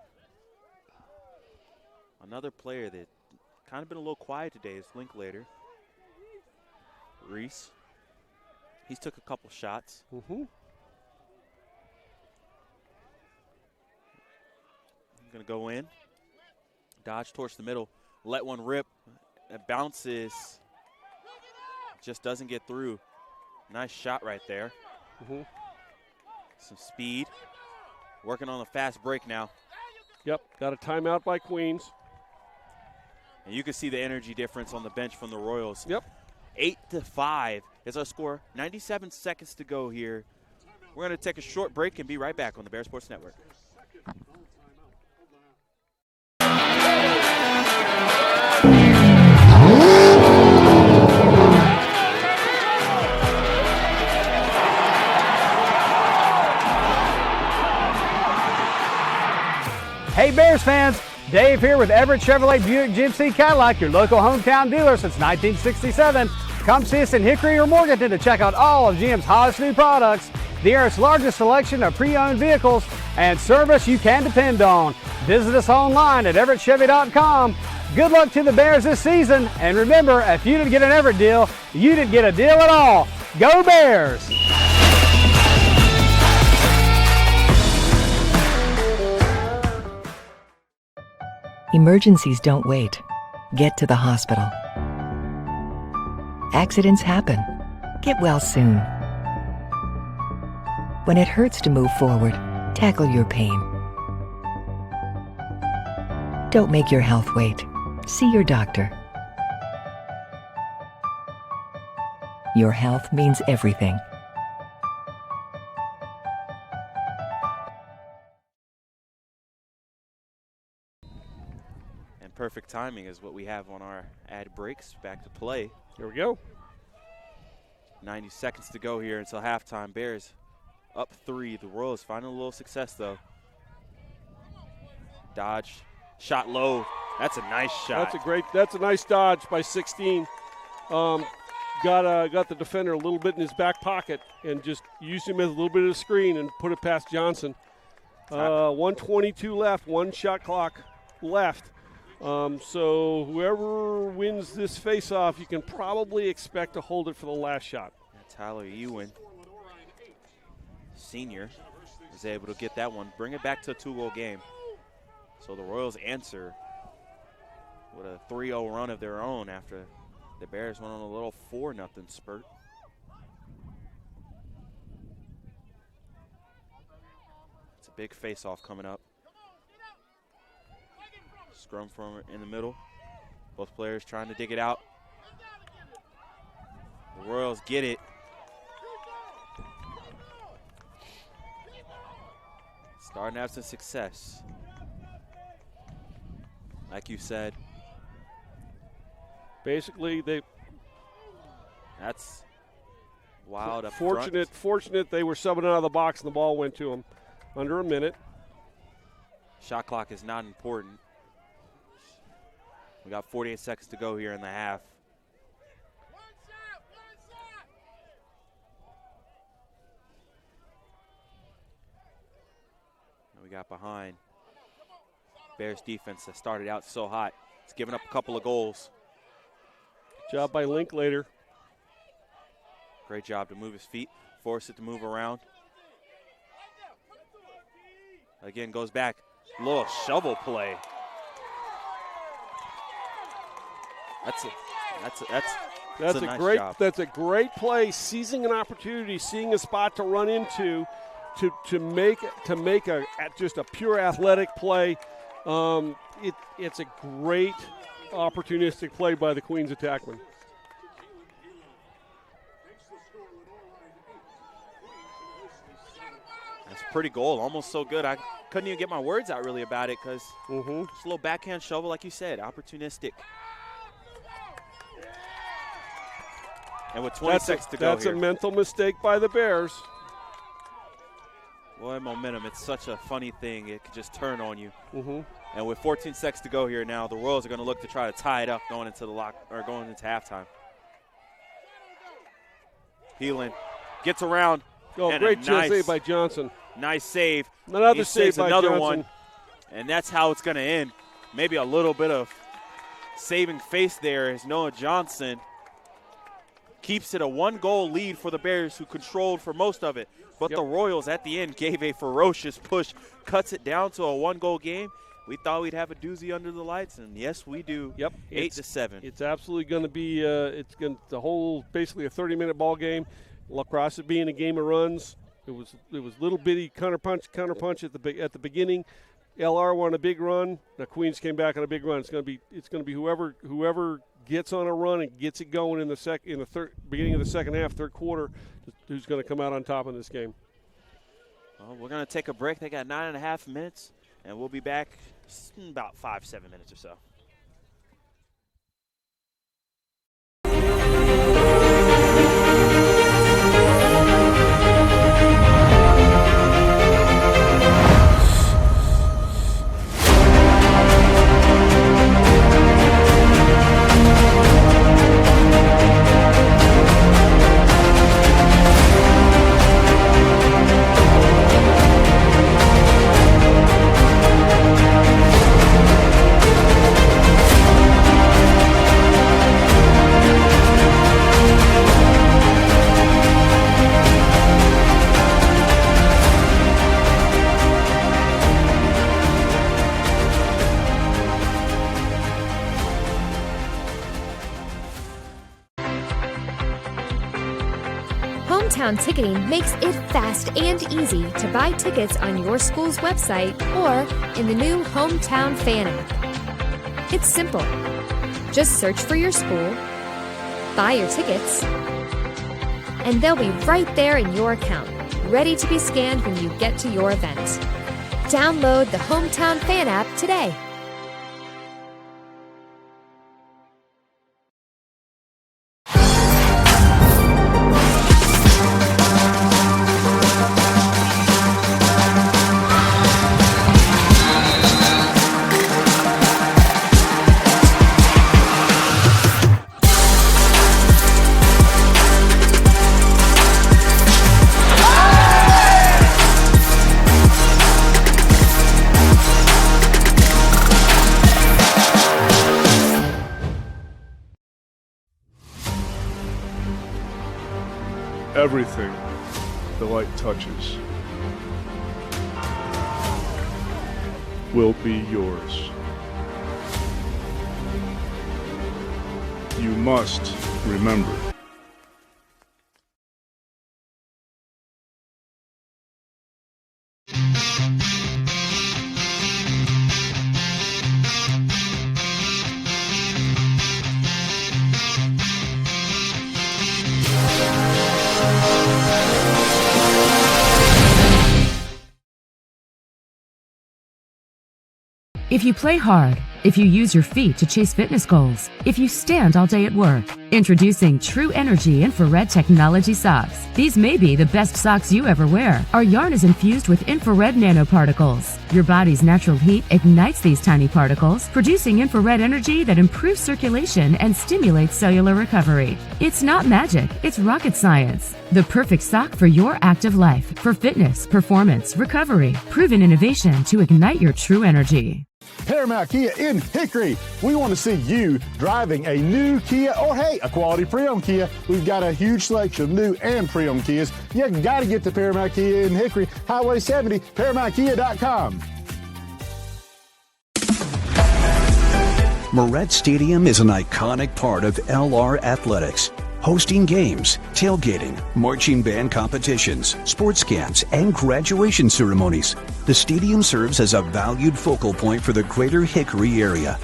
Another player that kind of been a little quiet today is Linklater. Reese. He's took a couple shots. Mm-hmm. Going to go in. Dodge towards the middle. Let one rip. It bounces. Just doesn't get through. Nice shot right there. Mm-hmm. Some speed. Working on a fast break now. Yep, got a timeout by Queens. And you can see the energy difference on the bench from the Royals. Yep. 8-5 is our score. 97 seconds to go here. We're going to take a short break and be right back on the Bear Sports Network. Hey Bears fans, Dave here with Everett Chevrolet Buick GMC Cadillac, your local hometown dealer since 1967. Come see us in Hickory or Morganton to check out all of GM's hottest new products, the area's largest selection of pre-owned vehicles, and service you can depend on. Visit us online at everettchevy.com. Good luck to the Bears this season, and remember, if you didn't get an Everett deal, you didn't get a deal at all. Go Bears! Emergencies don't wait. Get to the hospital. Accidents happen. Get well soon. When it hurts to move forward, tackle your pain. Don't make your health wait. See your doctor. Your health means everything. Perfect timing is what we have on our ad breaks. Back to play. Here we go. 90 seconds to go here until halftime. Bears up 3. The Royals finding a little success, though. Dodge. Shot low. That's a nice shot. That's a nice dodge by 16. Got the defender a little bit in his back pocket and just used him as a little bit of a screen and put it past Johnson. 1:22 left, 1 shot clock left. So whoever wins this face-off, you can probably expect to hold it for the last shot. Tyler Ewan, senior, is able to get that one, bring it back to a 2-goal game. So the Royals answer with a 3-0 run of their own after the Bears went on a little 4-0 spurt. It's a big face-off coming up. Scrum from in the middle. Both players trying to dig it out. The Royals get it. Starting to have some success. Like you said. Basically, that's wild. Fortunate they were subbing out of the box and the ball went to them. Under a minute. Shot clock is not important. We got 48 seconds to go here in the half. And we got behind. Bears defense that started out so hot. It's given up a couple of goals. Good job by Linklater. Great job to move his feet, force it to move around. Again, goes back. Little shovel play. That's a nice job. That's a great play. Seizing an opportunity, seeing a spot to run into, to make just a pure athletic play. It's a great opportunistic play by the Queens attackman. That's a pretty goal. Almost so good. I couldn't even get my words out really about it because just a little backhand shovel, like you said, opportunistic. And with 20 seconds to go That's a mental mistake by the Bears. Boy, momentum. It's such a funny thing. It could just turn on you. Mm-hmm. And with 14 seconds to go here now, the Royals are going to look to try to tie it up going into halftime. Heelan gets around. Oh, great save by Johnson. Nice save. Another save by another Johnson. One. And that's how it's going to end. Maybe a little bit of saving face there as Noah Johnson keeps it a 1-goal lead for the Bears, who controlled for most of it. But the Royals at the end gave a ferocious push, cuts it down to a 1-goal game. We thought we'd have a doozy under the lights, and yes, we do. Yep, 8-7. It's absolutely going to be. The whole basically a 30-minute ball game. Lacrosse being a game of runs. It was little bitty counter punch at the beginning. LR won a big run. The Queens came back on a big run. It's going to be whoever gets on a run and gets it going in the beginning of the second half, third quarter, who's going to come out on top in this game. Well, we're going to take a break. They got 9.5 minutes, and we'll be back in about 5-7 minutes or so. Hometown ticketing makes it fast and easy to buy tickets on your school's website or in the new Hometown Fan app. It's simple. Just search for your school, buy your tickets, and they'll be right there in your account, ready to be scanned when you get to your event. Download the Hometown Fan app today. Everything the light touches will be yours. You must remember. If you play hard, if you use your feet to chase fitness goals, if you stand all day at work, introducing True Energy Infrared Technology Socks. These may be the best socks you ever wear. Our yarn is infused with infrared nanoparticles. Your body's natural heat ignites these tiny particles, producing infrared energy that improves circulation and stimulates cellular recovery. It's not magic, it's rocket science. The perfect sock for your active life, for fitness, performance, recovery. Proven innovation to ignite your true energy. Paramount Kia in Hickory. We want to see you driving a new Kia or, hey, a quality pre-owned Kia. We've got a huge selection of new and pre-owned Kias. You got to get to Paramount Kia in Hickory, Highway 70, ParamountKia.com. Moret Stadium is an iconic part of LR Athletics, hosting games, tailgating, marching band competitions, sports camps, and graduation ceremonies. The stadium serves as a valued focal point for the greater Hickory area.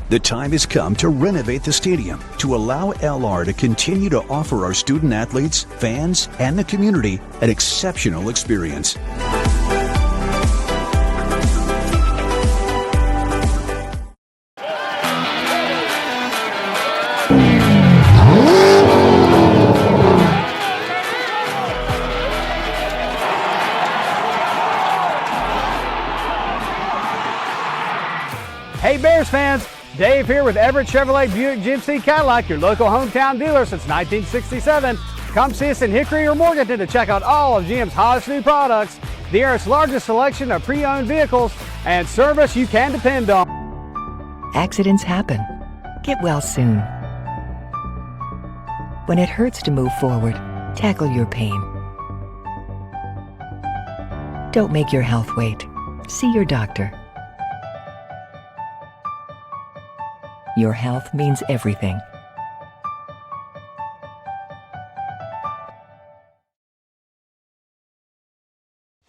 The time has come to renovate the stadium to allow LR to continue to offer our student athletes, fans, and the community an exceptional experience. Hey Bears fans, Dave here with Everett Chevrolet Buick GMC Cadillac, your local hometown dealer since 1967. Come see us in Hickory or Morganton to check out all of GM's hottest new products, the area's largest selection of pre-owned vehicles, and service you can depend on. Accidents happen. Get well soon. When it hurts to move forward, tackle your pain. Don't make your health wait. See your doctor. Your health means everything.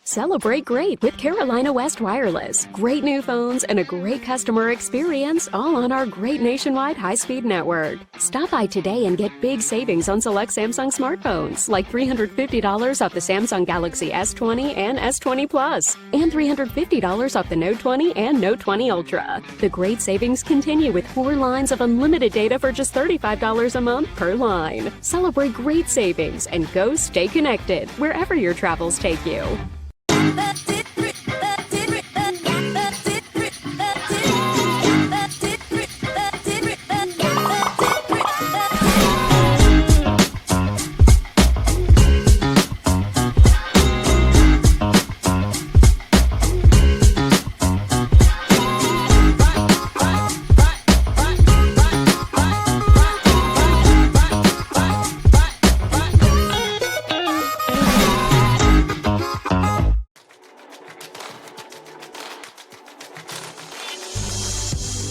Celebrate great with Carolina West Wireless. Great new phones and a great customer experience, all on our great nationwide high-speed network. Stop by today and get big savings on select Samsung smartphones, like $350 off the Samsung Galaxy S20 and S20 Plus, and $350 off the Note 20 and Note 20 Ultra. The great savings continue with 4 lines of unlimited data for just $35 a month per line. Celebrate great savings and go stay connected wherever your travels take you.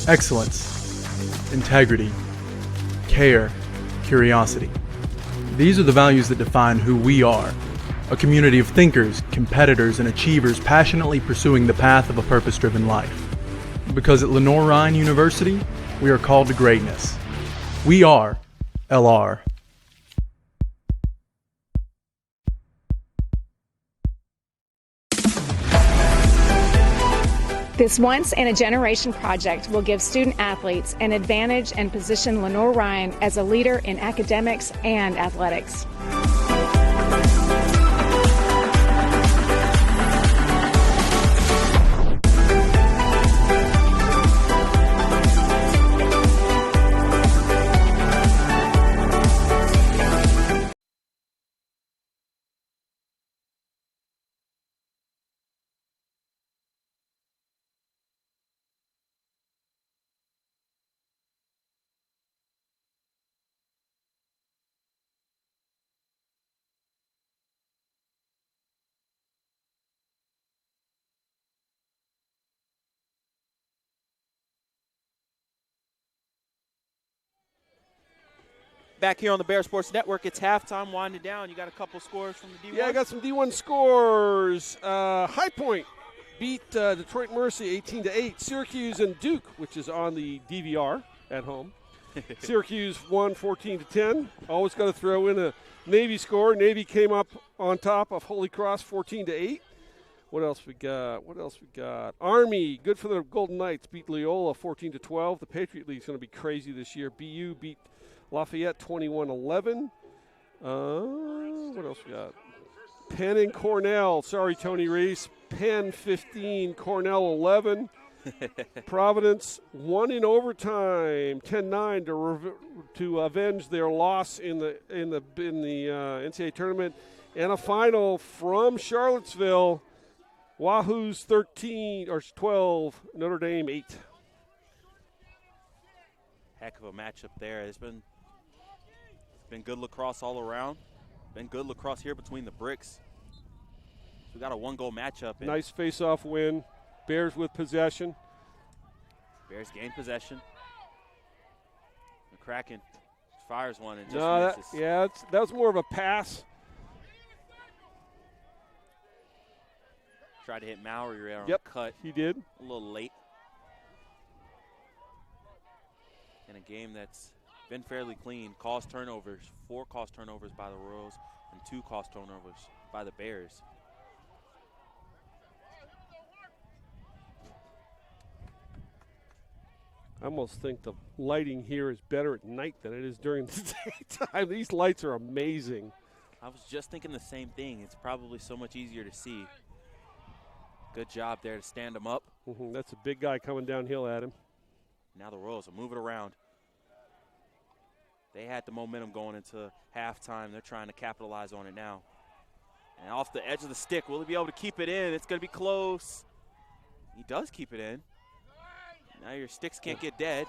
Excellence, integrity, care, curiosity. These are the values that define who we are. A community of thinkers, competitors, and achievers passionately pursuing the path of a purpose-driven life. Because at Lenoir-Rhyne University, we are called to greatness. We are LR. This once-in-a-generation project will give student athletes an advantage and position Lenoir-Rhyne as a leader in academics and athletics. Back here on the Bear Sports Network, it's halftime, winding down. You got a couple scores from the D1? Yeah, I got some D1 scores. High Point beat Detroit Mercy 18-8. Syracuse and Duke, which is on the DVR at home. Syracuse won 14-10. Always got to throw in a Navy score. Navy came up on top of Holy Cross 14-8. What else we got? Army, good for the Golden Knights, beat Loyola 14-12. The Patriot League's going to be crazy this year. BU beat Lafayette 21-11. What else we got? Penn and Cornell. Sorry, Tony Reese. Penn 15, Cornell 11. Providence won in overtime, 10-9 to avenge their loss in the NCAA tournament, and a final from Charlottesville. Wahoo's 12, Notre Dame 8. Heck of a matchup there. It's been good lacrosse all around. Been good lacrosse here between the bricks. We got a one-goal matchup. Nice face-off win. Bears with possession. Bears gain possession. McCracken fires one and just misses. That was more of a pass. Tried to hit Maury on cut. He did. A little late. In a game that's been fairly clean. Caused turnovers. 4 caused turnovers by the Royals and 2 caused turnovers by the Bears. I almost think the lighting here is better at night than it is during the daytime. These lights are amazing. I was just thinking the same thing. It's probably so much easier to see. Good job there to stand him up. That's a big guy coming downhill at him. Now the Royals will move it around. They had the momentum going into halftime. They're trying to capitalize on it now. And off the edge of the stick, will he be able to keep it in? It's going to be close. He does keep it in. Now your sticks can't get dead.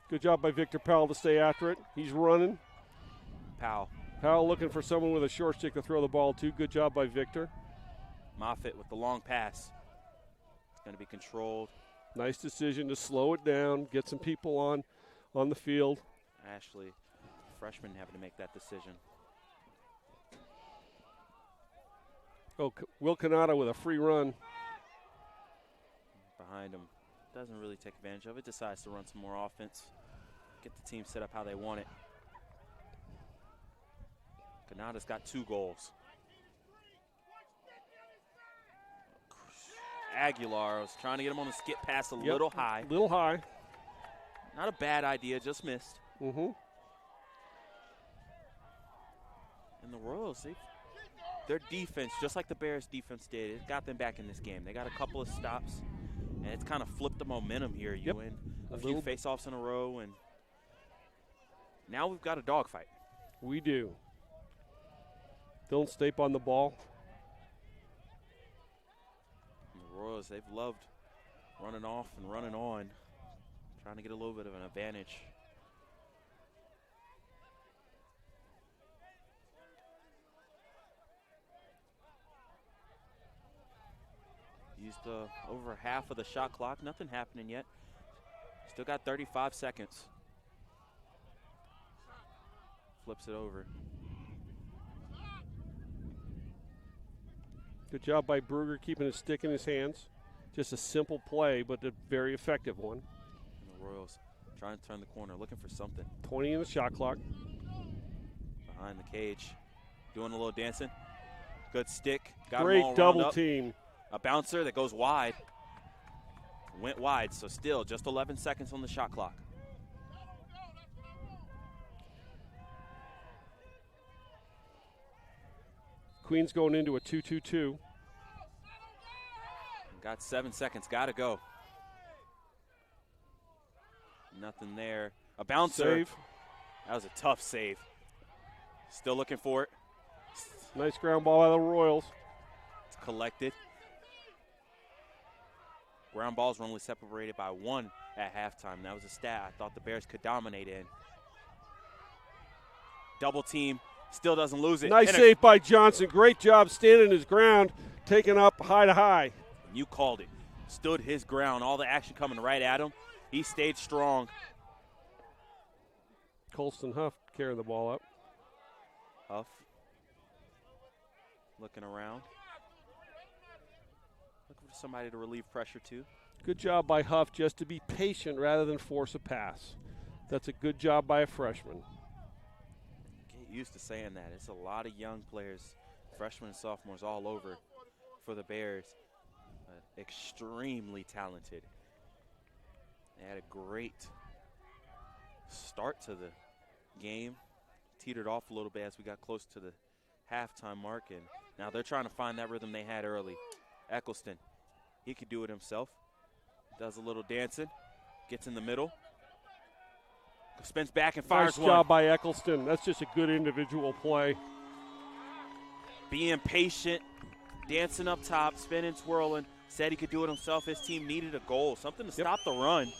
Good job by Victor Powell to stay after it. He's running. Powell looking for someone with a short stick to throw the ball to. Good job by Victor. Moffitt with the long pass. It's going to be controlled. Nice decision to slow it down, get some people on the field. Ashley, freshman, having to make that decision. Oh, Will Canada with a free run. Behind him. Doesn't really take advantage of it. Decides to run some more offense. Get the team set up how they want it. Canada's got 2 goals. Aguilar was trying to get him on the skip pass a little high. Little high. Not a bad idea, just missed. Mm-hmm. And the Royals, their defense, just like the Bears' defense did, it got them back in this game. They got a couple of stops, and it's kind of flipped the momentum here. You win a few face-offs in a row, and now we've got a dogfight. We do. Dylan Stape on the ball. And the Royals, they've loved running off and running on, trying to get a little bit of an advantage. Used over half of the shot clock. Nothing happening yet. Still got 35 seconds. flips it over. Good job by Bruger keeping his stick in his hands. Just a simple play, but a very effective one. And the Royals trying to turn the corner, looking for something. 20 in the shot clock. Behind the cage, doing a little dancing. Good stick. Got Great them all double team. A bouncer that goes wide. Went wide, so still just 11 seconds on the shot clock. Queens going into a 2-2-2. Got 7 seconds, gotta go. Nothing there. A bouncer. Save. That was a tough save. Still looking for it. Nice ground ball by the Royals. It's collected. Ground balls were only separated by 1 at halftime. That was a stat I thought the Bears could dominate in. Double team. Still doesn't lose it. Nice save by Johnson. Great job standing his ground, taking up high to high. You called it. Stood his ground. All the action coming right at him. He stayed strong. Colston Huff carrying the ball up. Huff. Looking around. Looking for somebody to relieve pressure too. Good job by Huff just to be patient rather than force a pass. That's a good job by a freshman. Get used to saying that. It's a lot of young players, freshmen and sophomores all over for the Bears. Extremely talented. They had a great start to the game. Teetered off a little bit as we got close to the halftime mark, and now they're trying to find that rhythm they had early. Eccleston, he could do it himself. Does a little dancing, gets in the middle, spins back and fires one. Nice job by Eccleston. That's just a good individual play. Being patient, dancing up top, spinning, twirling. Said he could do it himself. His team needed a goal, something to stop the run, and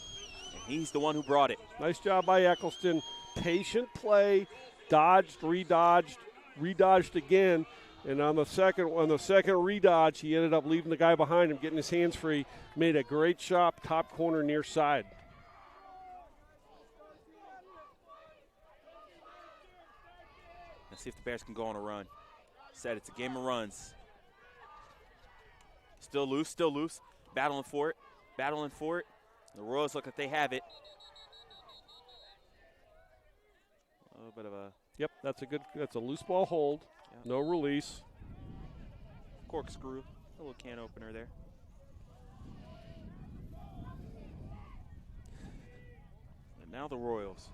he's the one who brought it. Nice job by Eccleston. Patient play, dodged, redodged again, and on the second redodge, he ended up leaving the guy behind him, getting his hands free. Made a great shot, top corner near side. Let's see if the Bears can go on a run. Said it's a game of runs. Still loose, battling for it. The Royals look like they have it. A little bit of a... Yep, that's a loose ball hold. Yep. No release. Corkscrew, a little can opener there. And now the Royals.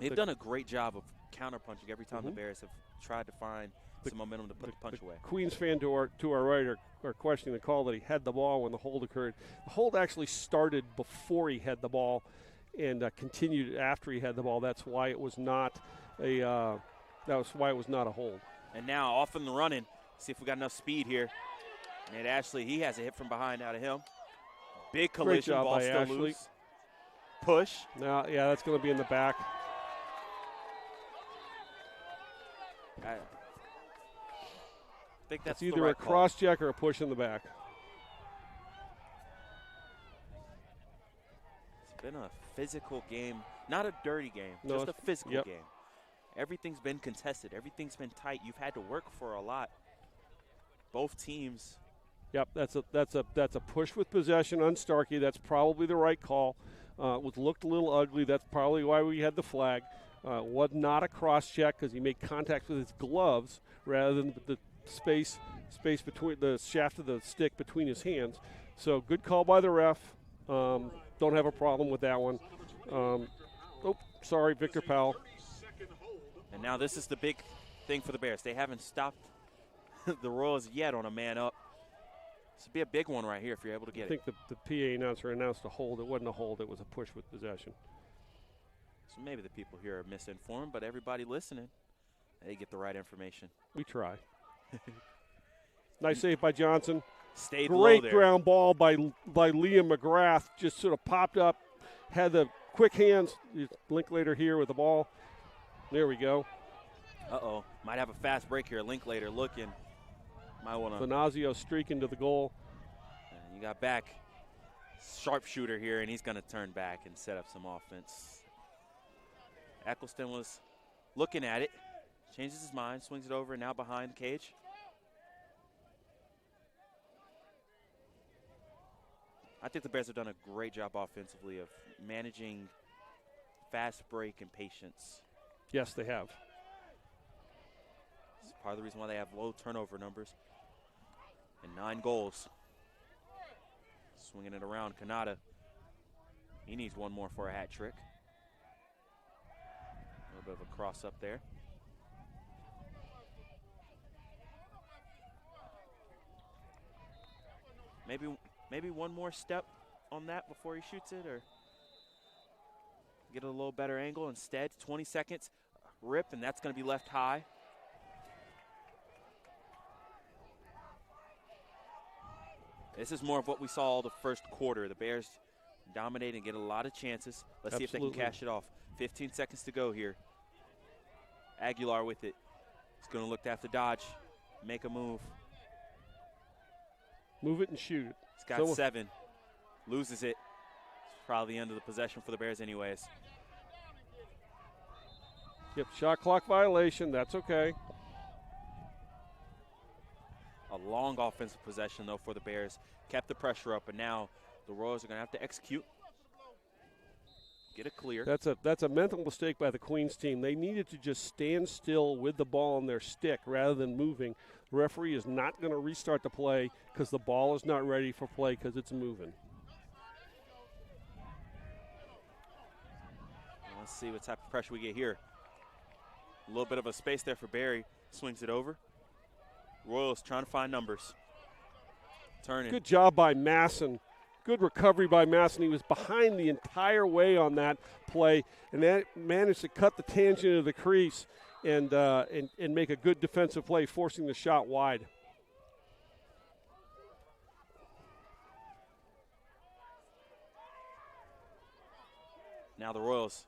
They've done a great job of counterpunching every time the Bears have tried to find some momentum to put the punch away. Queens fan to our right are questioning the call that he had the ball when the hold occurred. The hold actually started before he had the ball and continued after he had the ball. That's why it was not a hold. And now off in the running. See if we got enough speed here. Nate Ashley, he has a hit from behind out of him. Big collision, ball still Ashley. Loose. Push. Now, yeah, that's going to be in the back. I think that's either right a cross check or a push in the back. It's been a physical game, not a dirty game, no, just a physical yep. game. Everything's been contested. Everything's been tight. You've had to work for a lot. Both teams. Yep, that's a push with possession on Starkey. That's probably the right call. It looked a little ugly. That's probably why we had the flag. Was not a cross check because he made contact with his gloves rather than the space between the shaft of the stick between his hands. So good call by the ref. Don't have a problem with that one. Sorry, Victor Powell. And now this is the big thing for the Bears. They haven't stopped the Royals yet on a man up. This would be a big one right here if you're able to get it. I think the PA announcer announced a hold. It wasn't a hold. It was a push with possession. So maybe the people here are misinformed, but everybody listening, they get the right information. We try. Nice save by Johnson. Stayed Great low there. ground ball by Liam McGrath. Just sort of popped up, had the quick hands. Linklater here with the ball. There we go. Uh-oh. Might have a fast break here. Linklater looking. Might want to. Venazio streaking to the goal. And you got back. Sharpshooter here, and he's going to turn back and set up some offense. Eccleston was looking at it, changes his mind, swings it over, and now behind the cage. I think the Bears have done a great job offensively of managing fast break and patience. Yes, they have. It's part of the reason why they have low turnover numbers and 9 goals. Swinging it around, Kanata. He needs one more for a hat trick. A little bit of a cross up there. Maybe one more step on that before he shoots it, or get a little better angle. Instead, 20 seconds, rip, and that's going to be left high. This is more of what we saw the first quarter. The Bears dominate and get a lot of chances. Let's see if they can cash it off. 15 seconds to go here. Aguilar with it. He's going to look to have to dodge, make a move. Move it and shoot it. He's got 7. Loses it. It's probably the end of the possession for the Bears anyways. Yep, shot clock violation. That's okay. A long offensive possession, though, for the Bears. Kept the pressure up, and now the Royals are going to have to execute. Get it clear. That's a mental mistake by the Queens team. They needed to just stand still with the ball on their stick rather than moving. The referee is not going to restart the play because the ball is not ready for play because it's moving. Let's see what type of pressure we get here. A little bit of a space there for Barry. Swings it over. Royals trying to find numbers. Turning. Good job by Masson. Good recovery by Masson. He was behind the entire way on that play, and that managed to cut the tangent of the crease and make a good defensive play, forcing the shot wide. Now the Royals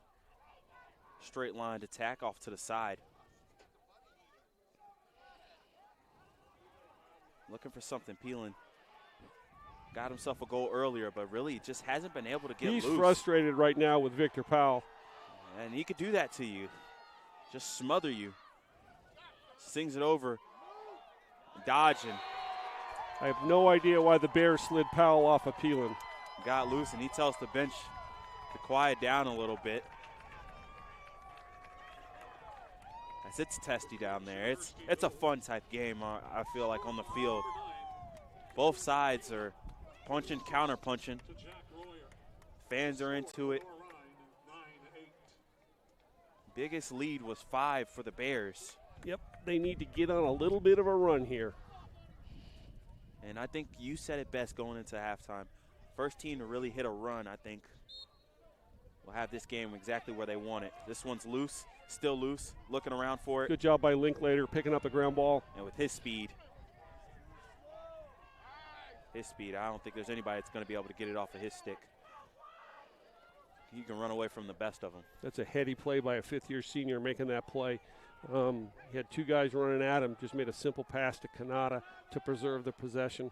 straight line attack off to the side. Looking for something. Peeling got himself a goal earlier, but really just hasn't been able to get loose. He's frustrated right now with Victor Powell. And he could do that to you. Just smother you. Sings it over. Dodging. I have no idea why the Bears slid Powell off of Peeling. Got loose, and he tells the bench to quiet down a little bit. As it's testy down there. It's a fun type game, I feel like, on the field. Both sides are punching, counter-punching. Fans are into it. Biggest lead was 5 for the Bears. Yep, they need to get on a little bit of a run here. And I think you said it best going into halftime. First team to really hit a run, I think, will have this game exactly where they want it. This one's loose, still loose, looking around for it. Good job by Linklater picking up the ground ball. And with his speed, I don't think there's anybody that's going to be able to get it off of his stick. He can run away from the best of them. That's a heady play by a fifth-year senior making that play. He had 2 guys running at him, just made a simple pass to Kanata to preserve the possession.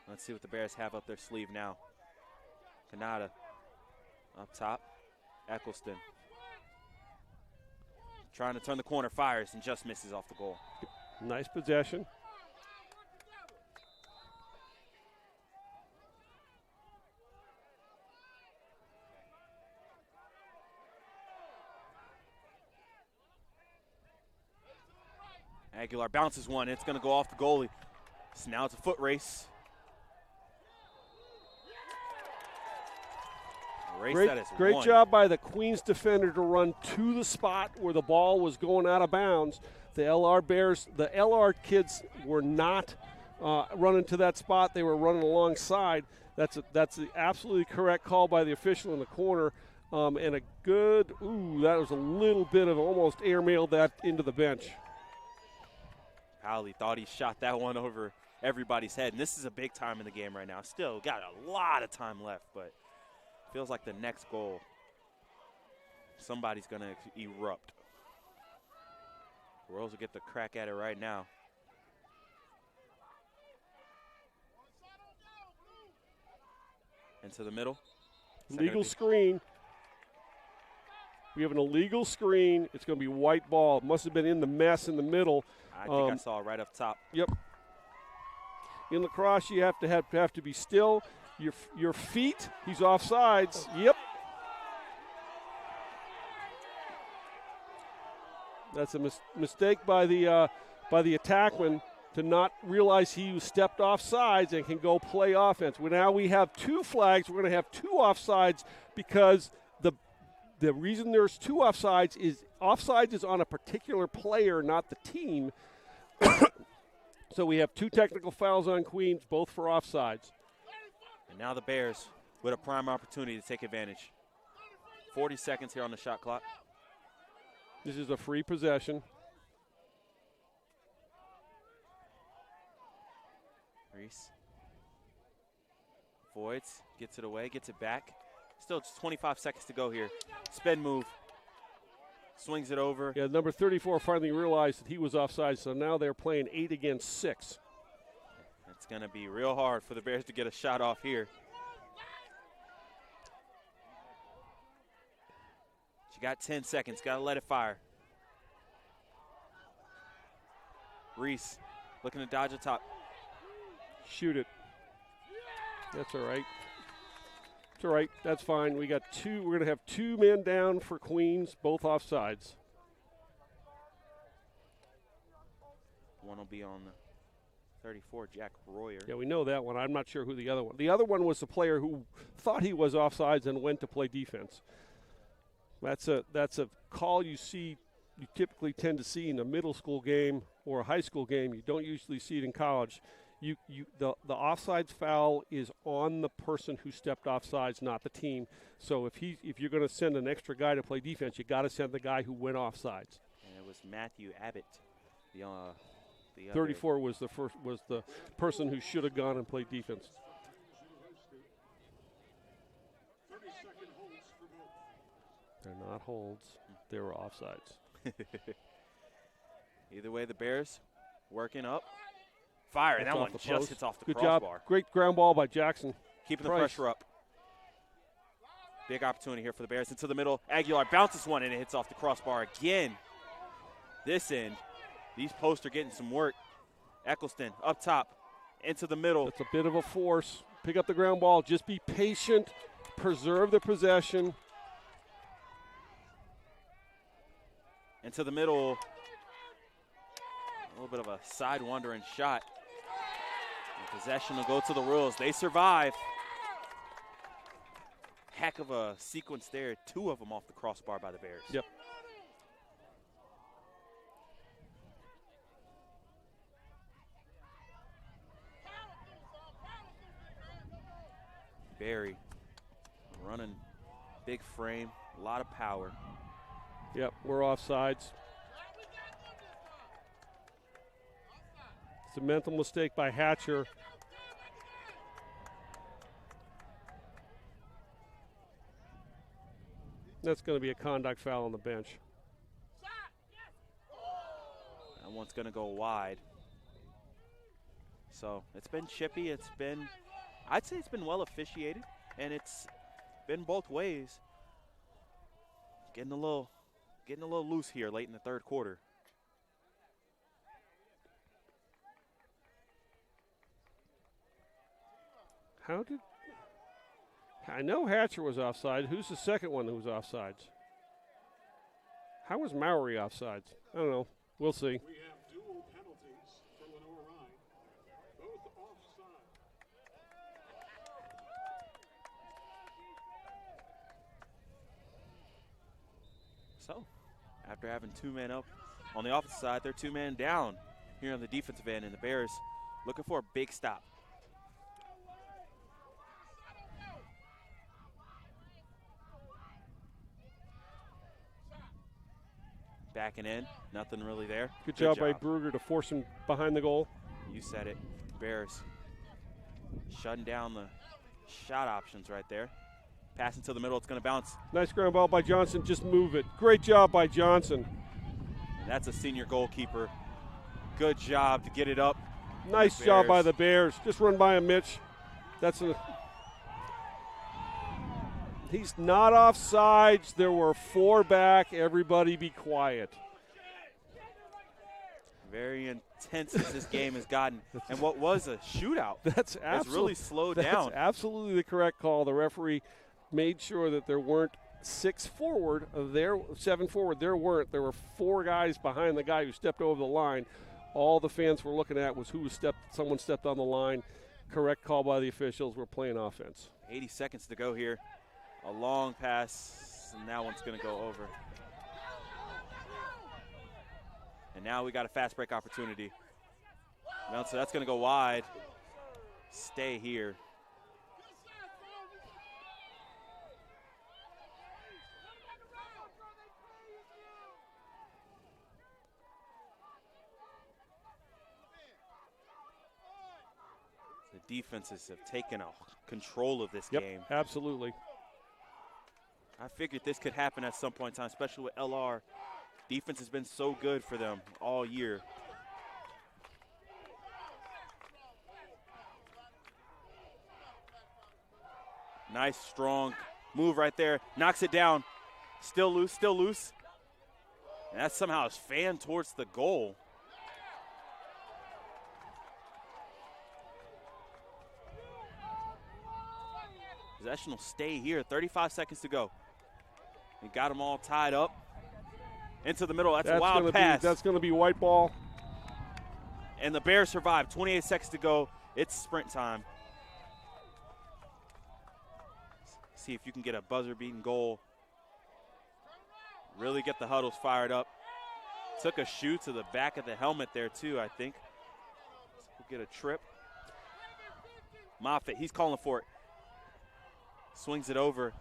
Let's see what the Bears have up their sleeve now. Kanata up top. Eccleston trying to turn the corner, fires, and just misses off the goal. Nice possession. Aguilar bounces one. It's going to go off the goalie. So now it's a foot race. Great job by the Queens defender to run to the spot where the ball was going out of bounds. The LR kids were not running to that spot. They were running alongside. That's the absolutely correct call by the official in the corner. And a good, that was a little bit of almost airmailed that into the bench. Powley thought he shot that one over everybody's head. And this is a big time in the game right now. Still got a lot of time left, but feels like the next goal, somebody's going to erupt. The Royals will get the crack at it right now. Into the middle. Legal screen. We have an illegal screen. It's going to be white ball. It must have been in the mess in the middle. I think I saw it right up top. Yep. In lacrosse, you have to be still. Your feet. He's offsides. Yep. That's a mistake by the attackman to not realize he stepped offsides and can go play offense. Now we have 2 flags. We're going to have 2 offsides because the reason there's 2 offsides is on a particular player, not the team. So we have 2 technical fouls on Queens, both for offsides. And now the Bears with a prime opportunity to take advantage. 40 seconds here on the shot clock. This is a free possession. Reese voids, gets it away, gets it back. Still just 25 seconds to go here. Spin move. Swings it over. Yeah, number 34 finally realized that he was offside, so now they're playing 8 against 6. It's going to be real hard for the Bears to get a shot off here. You got 10 seconds. Got to let it fire. Reese looking to dodge a top. Shoot it. That's all right. It's all right. That's fine. We got 2. We're going to have 2 men down for Queens, both offsides. One will be on the 34, Jack Royer. Yeah, we know that one. I'm not sure who the other one. The other one was the player who thought he was offsides and went to play defense. That's a call you typically tend to see in a middle school game or a high school game. You don't usually see it in college. The offsides foul is on the person who stepped offsides, not the team. So if you're going to send an extra guy to play defense, you got to send the guy who went offsides. And it was Matthew Abbott. The 34 was the person who should have gone and played defense. They're not holds. They were offsides. Either way, the Bears working up. Fire, and that one just hits off the Good crossbar. job. Great ground ball by Jackson. Keeping the pressure up. Big opportunity here for the Bears. Into the middle. Aguilar bounces one, and it hits off the crossbar again. This end, these posts are getting some work. Eccleston up top, into the middle. It's a bit of a force. Pick up the ground ball. Just be patient. Preserve the possession. Into the middle. A little bit of a side wandering shot. And possession will go to the Royals. They survive. Heck of a sequence there. 2 of them off the crossbar by the Bears. Yep. Barry running big frame, a lot of power. Yep, we're offsides. It's a mental mistake by Hatcher. That's going to be a conduct foul on the bench. That one's going to go wide. So it's been chippy. I'd say it's been well officiated, and it's been both ways. Getting a little loose here late in the third quarter. I know Hatcher was offside. Who's the second one who was offsides? How was Mowry offsides? I don't know. We'll see. We have dual penalties for Lenoir-Rhyne, both offside. So, after having 2 men up on the offensive side, they're 2 men down here on the defensive end, and the Bears looking for a big stop. Backing in, nothing really there. Good job by Brugger to force him behind the goal. You said it. Bears shutting down the shot options right there. Pass into the middle, it's going to bounce. Nice ground ball by Johnson, just move it. Great job by Johnson. And that's a senior goalkeeper. Good job to get it up. Nice job by the Bears. Just run by him, Mitch. He's not offsides. There were 4 back. Everybody be quiet. Very intense as this game has gotten. And what was a shootout. That's really slowed down. That's absolutely the correct call. The referee made sure that there weren't 7 forward. There weren't. There were 4 guys behind the guy who stepped over the line. All the fans were looking at was someone stepped on the line. Correct call by the officials. We're playing offense. 80 seconds to go here. A long pass, and that one's going to go over. And now we got a fast break opportunity. Well, so that's going to go wide. Stay here. The defenses have taken control of this game. Absolutely. I figured this could happen at some point in time, especially with LR. Defense has been so good for them all year. Nice, strong move right there. Knocks it down. Still loose, still loose. And that somehow is fanned towards the goal. Possession will stay here. 35 seconds to go. We got them all tied up. Into the middle. That's a wild pass. That's going to be white ball. And the Bears survive. 28 seconds to go. It's sprint time. See if you can get a buzzer-beating goal. Really get the huddles fired up. Took a shoe to the back of the helmet there, too, I think. We'll get a trip. Moffitt, he's calling for it. Swings it over.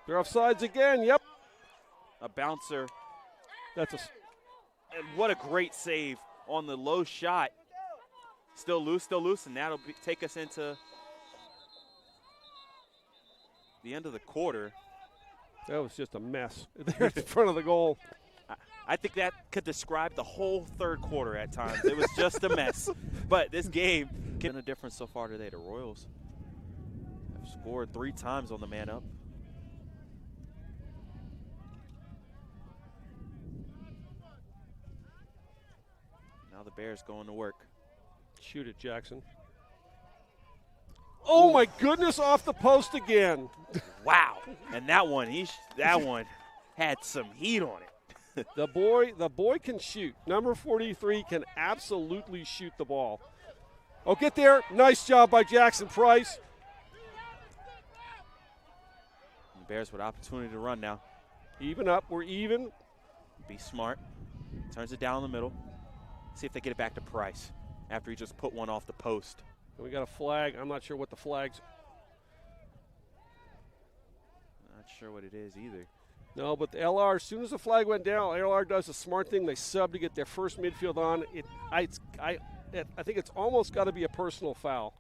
They're offsides again, yep. A bouncer. And what a great save on the low shot. Still loose, and that'll take us into the end of the quarter. That was just a mess there in front of the goal. I think that could describe the whole third quarter at times. It was just a mess. But this game getting a difference so far today. The Royals have scored 3 times on the man up. Now the Bears going to work. Shoot it, Jackson. Oh, my goodness, off the post again. Wow. And that one had some heat on it. The boy can shoot. Number 43 can absolutely shoot the ball. Oh, get there. Nice job by Jackson Price. The Bears with opportunity to run now. Even up. We're even. Be smart. Turns it down the middle. See if they get it back to Price after he just put one off the post. And we got a flag. I'm not sure what the flag's. Not sure what it is either. No, but the LR, as soon as the flag went down, LR does a smart thing. They sub to get their first midfield on. I think it's almost got to be a personal foul.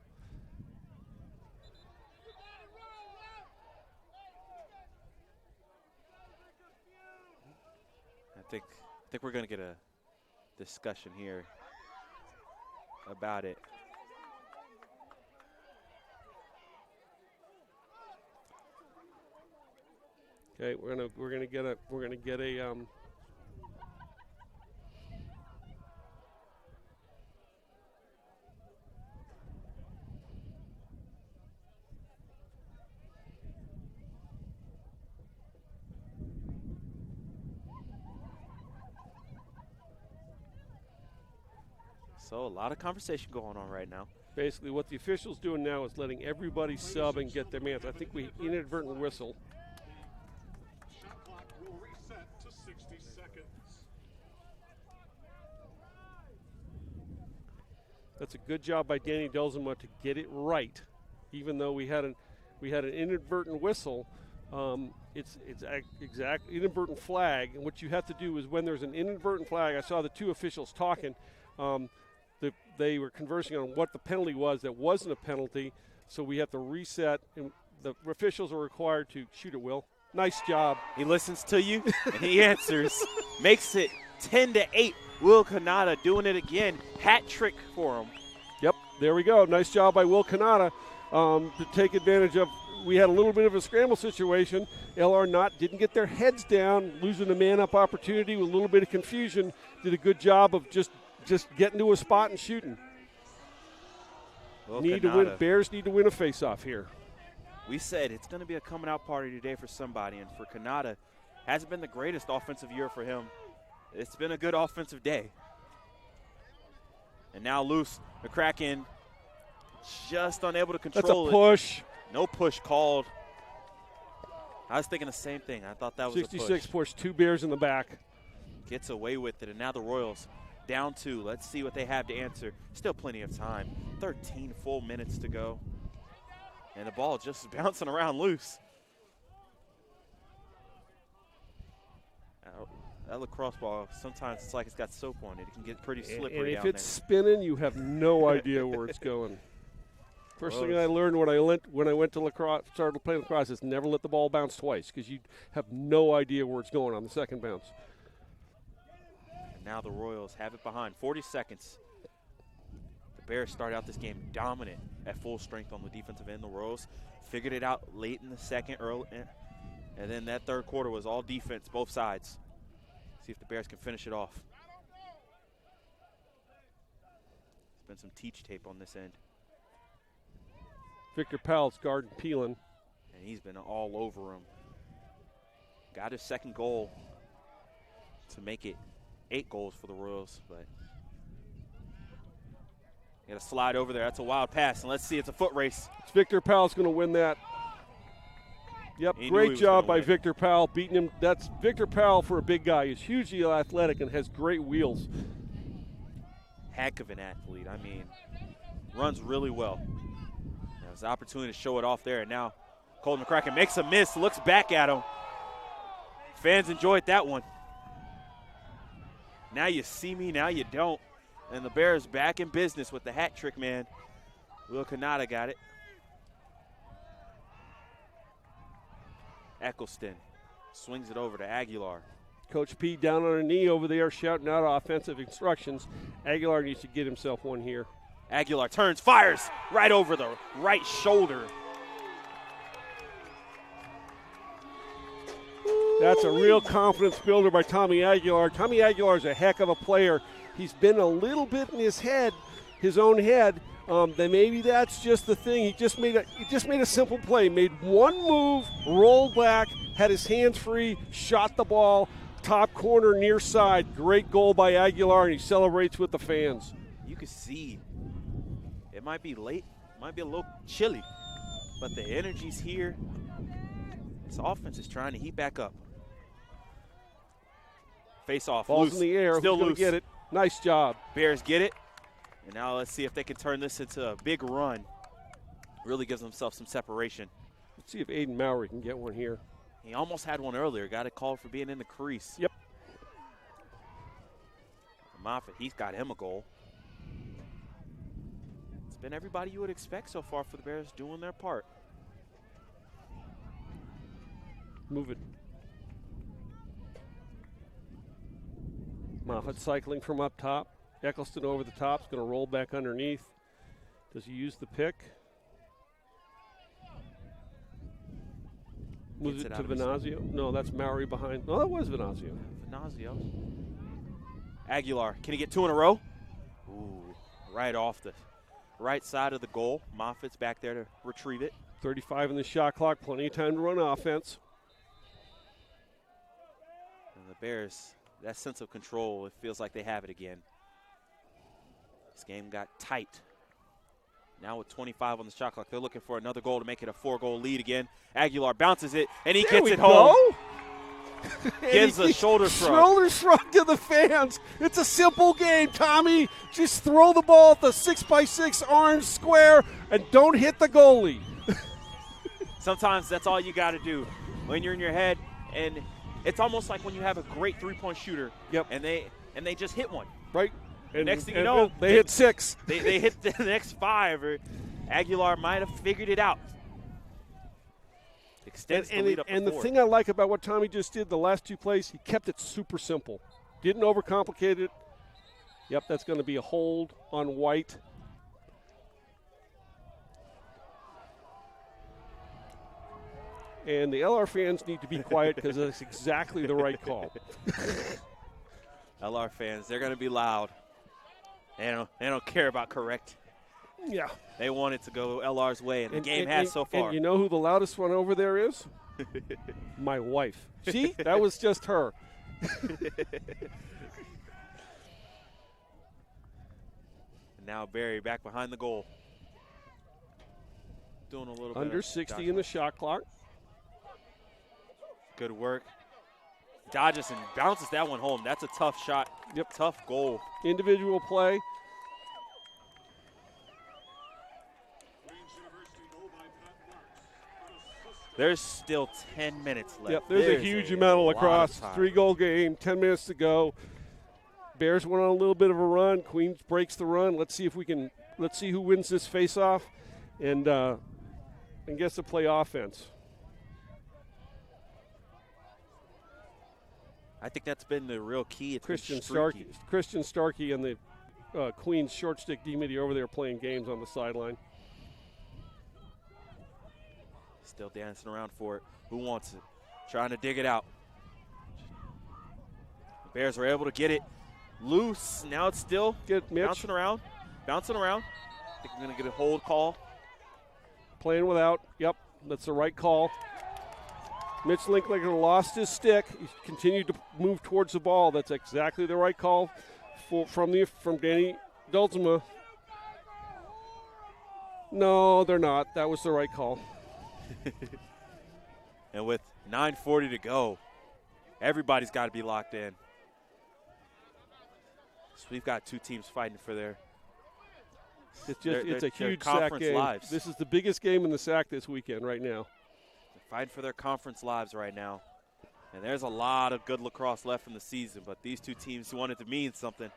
I think we're going to get a discussion here about it. Okay, we're gonna get a So a lot of conversation going on right now. Basically, what the official's doing now is letting everybody sub and get their mans. I think we inadvertent whistle. That's a good job by Danny Delzima to get it right, even though we had an inadvertent whistle. It's exact inadvertent flag, and what you have to do is when there's an inadvertent flag. I saw the 2 officials talking. They were conversing on what the penalty was. That wasn't a penalty, so we have to reset. And the officials are required to shoot it. Will, nice job. He listens to you and he answers. Makes it 10-8. Will Canada doing it again. Hat trick for him. Yep, there we go. Nice job by Will Canada. to take advantage of. We had a little bit of a scramble situation. LR didn't get their heads down, losing a man-up opportunity with a little bit of confusion. Did a good job of just getting to a spot and shooting. Well, Bears need to win a face-off here. We said it's going to be a coming-out party today for somebody, and for Kanata, hasn't been the greatest offensive year for him. It's been a good offensive day. And now loose, the Kraken just unable to control That's a push. No push called. I was thinking the same thing. I thought that was 66 a push. 2 Bears in the back. Gets away with it, and now the Royals down 2. Let's see what they have to answer. Still plenty of time. 13 full minutes to go. And the ball just bouncing around loose. That lacrosse ball, sometimes it's like it's got soap on it. It can get pretty slippery and down if there. it's spinning, you have no idea where it's going. First thing I learned when I went to lacrosse, started playing lacrosse, is never let the ball bounce twice because you have no idea where it's going on the second bounce. And now the Royals have it behind. 40 seconds. The Bears start out this game dominant at full strength on the defensive end. The Royals figured it out late in the second, early, and then that third quarter was all defense, both sides. See if the Bears can finish it off. There's been some teach tape on this end. Victor Powell's guarding Peelan. And he's been all over him. Got his second goal to make it 8 goals for the Royals, but got to slide over there. That's a wild pass, and let's see. It's a foot race. Victor Powell's going to win that. Yep, great job by Victor Powell beating him. That's Victor Powell for a big guy. He's hugely athletic and has great wheels. Heck of an athlete. I mean, runs really well. There's an opportunity to show it off there, and now Colton McCracken makes a miss, looks back at him. Fans enjoyed that one. Now you see me, now you don't. And the Bears back in business with the hat trick man. Will Kanata got it. Eccleston swings it over to Aguilar. Coach P down on her knee over there shouting out offensive instructions. Aguilar needs to get himself one here. Aguilar turns, fires right over the right shoulder. That's a real confidence builder by Tommy Aguilar. Tommy Aguilar is a heck of a player. He's been a little bit in his own head. Then maybe that's just the thing. He just made a simple play. Made one move, rolled back, had his hands free, shot the ball, top corner near side. Great goal by Aguilar, and he celebrates with the fans. You can see it might be late, might be a little chilly, but the energy's here. This offense is trying to heat back up. Face off. Ball's loose. in the air. Still Who's loose. Get it. Nice job. Bears get it. And now let's see if they can turn this into a big run. Really gives themselves some separation. Let's see if Aiden Mowry can get one here. He almost had one earlier. Got a call for being in the crease. Yep. Moffitt, he's got him a goal. It's been everybody you would expect so far for the Bears doing their part. Move it. Moffitt cycling from up top. Eccleston over the top. Is going to roll back underneath. Does he use the pick? Moves it to Venazio. No, that's Mowry behind. No, that was Venazio. Venazio. Aguilar, can he get 2 in a row? Ooh, right off the right side of the goal. Moffitt's back there to retrieve it. 35 in the shot clock. Plenty of time to run offense. And the Bears, that sense of control, it feels like they have it again. This game got tight. Now with 25 on the shot clock, they're looking for another goal to make it a 4-goal lead again. Aguilar bounces it, and he gets it home. Gives a shoulder shrug. Shoulder shrug to the fans. It's a simple game, Tommy. Just throw the ball at the 6x6 orange square and don't hit the goalie. Sometimes that's all you got to do when you're in your head, and it's almost like when you have a great three-point shooter. Yep. And they just hit one. Right. And next thing you know, they hit 6. They hit the next 5. Or Aguilar might have figured it out. Extends the lead up and to the 4. thing I like about what Tommy just did the last 2 plays, he kept it super simple. Didn't overcomplicate it. Yep, that's going to be a hold on White. And the LR fans need to be quiet because that's exactly the right call. LR fans, they're going to be loud. They don't care about correct. Yeah. They want it to go LR's way, and the game has so far. And you know who the loudest one over there is? My wife. See? That was just her. And now Barry back behind the goal. Doing a little bit under of 60 in the shot clock. Good work. Dodges and bounces that one home. That's a tough shot. Yep. Tough goal. Individual play. There's still 10 minutes left. Yep, there's a huge amount of lacrosse. 3-goal game, 10 minutes to go. Bears went on a little bit of a run. Queens breaks the run. Let's see who wins this face-off and gets to play offense. I think that's been the real key. It's Christian Starkey and the Queens short stick D-Midi over there playing games on the sideline. Still dancing around for it. Who wants it? Trying to dig it out. The Bears were able to get it loose. Now it's still bouncing around. I think we're going to get a hold call. Playing without. Yep, that's the right call. Mitch Linklater lost his stick. He continued to move towards the ball. That's exactly the right call from Danny Dulzema. No, they're not. That was the right call. And with 9:40 to go, everybody's got to be locked in. So we've got two teams fighting for their it's a huge conference SAC game. lives. This is the biggest game in the SAC this weekend right now. They're fighting for their conference lives right now. And there's a lot of good lacrosse left from the season, but these two teams want it to mean something.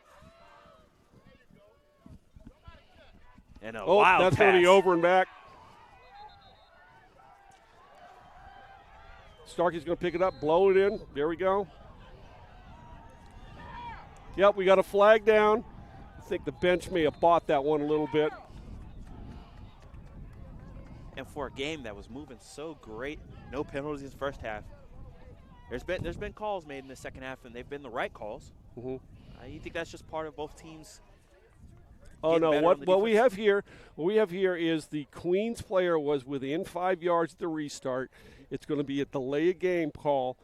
And a wild that's pass. going to be over and back. Starkey's going to pick it up, blow it in. There we go. Yep, we got a flag down. I think the bench may have bought that one a little bit. And for a game that was moving so great, no penalties in the first half. There's been calls made in the second half, and they've been the right calls. Mm-hmm. You think that's just part of both teams? Oh no! What we have here is the Queens player was within 5 yards at the restart. It's going to be a delay of game call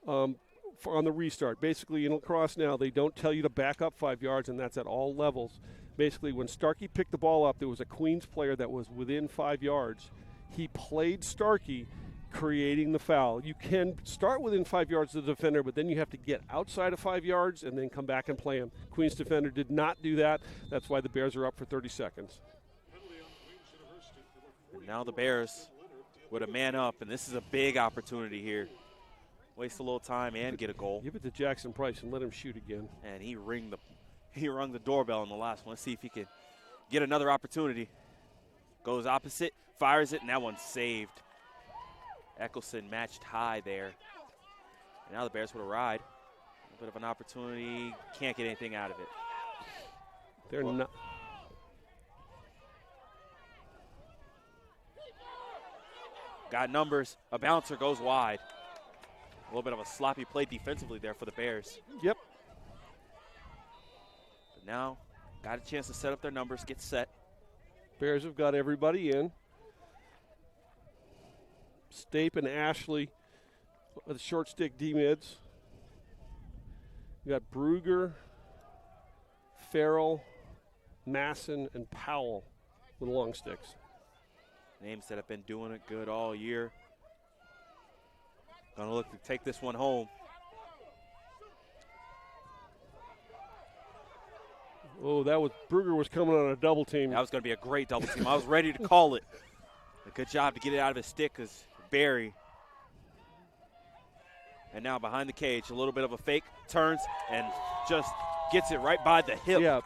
on the restart. Basically, in lacrosse now, they don't tell you to back up 5 yards, and that's at all levels. Basically, when Starkey picked the ball up, there was a Queens player that was within 5 yards. He played Starkey, creating the foul. You can start within 5 yards of the defender, but then you have to get outside of 5 yards and then come back and play him. Queens defender did not do that. That's why the Bears are up for 30 seconds. And now the Bears with a man up, and this is a big opportunity here. Waste a little time and get a goal. Give it to Jackson Price and let him shoot again. And he rung the doorbell in the last one. Let's see if he can get another opportunity. Goes opposite, fires it, and that one's saved. Eccleston matched high there. And now the Bears with a ride. A bit of an opportunity. Can't get anything out of it. They're not. Got numbers. A bouncer goes wide. A little bit of a sloppy play defensively there for the Bears. Yep. But now got a chance to set up their numbers, get set. Bears have got everybody in. Stape and Ashley with short stick D-mids. You got Brugger, Farrell, Masson, and Powell with long sticks. Names that have been doing it good all year. Gonna look to take this one home. Oh, Brugger was coming on a double team. That was gonna be a great double team. I was ready to call it. A good job to get it out of his stick because Barry. And now behind the cage, a little bit of a fake, turns and just gets it right by the hip. Yeah.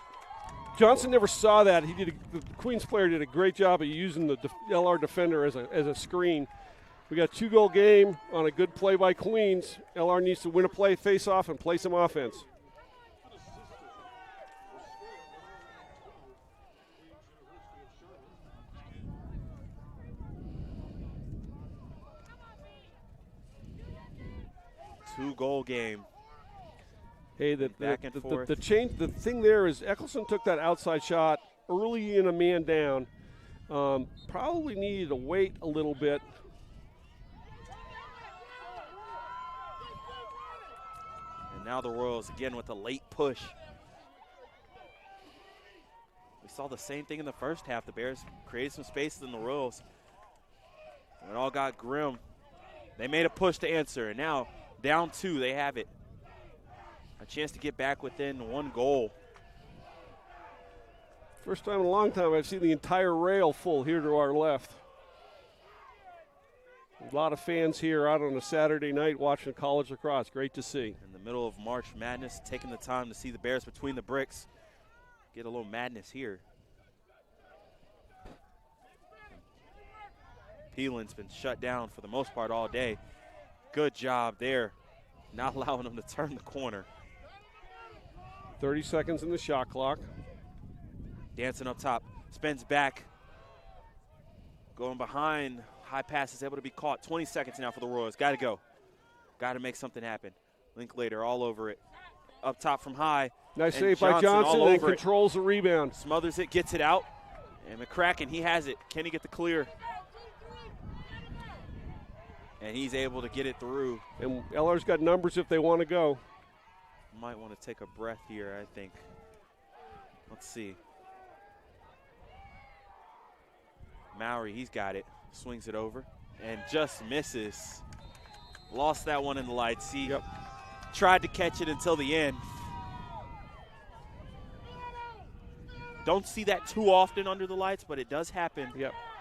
Johnson never saw that. The Queens player did a great job of using the LR defender as a screen. We got a 2-goal game on a good play by Queens. LR needs to win a play, face off, and play some offense. 2-goal game. Hey, back and forth. The thing there is Eccleston took that outside shot early in a man down. Probably needed to wait a little bit. And now the Royals again with a late push. We saw the same thing in the first half. The Bears created some spaces in the Royals. When it all got grim, they made a push to answer. And now, down 2, they have it. A chance to get back within 1 goal. First time in a long time I've seen the entire rail full here to our left. A lot of fans here out on a Saturday night watching college lacrosse. Great to see. In the middle of March Madness, taking the time to see the Bears between the bricks. Get a little madness here. Peelin's been shut down for the most part all day. Good job there, not allowing them to turn the corner. 30 seconds in the shot clock. Dancing up top, spins back. Going behind, high pass is able to be caught. 20 seconds now for the Royals. Got to go. Got to make something happen. Linklater all over it. Up top from high. Nice save by Johnson, and controls the rebound. Smothers it, gets it out. And McCracken, he has it. Can he get the clear? And he's able to get it through. And LR's got numbers if they want to go. Might want to take a breath here, I think. Let's see. Mowry, he's got it. Swings it over and just misses. Lost that one in the lights. He tried to catch it until the end. Don't see that too often under the lights, but it does happen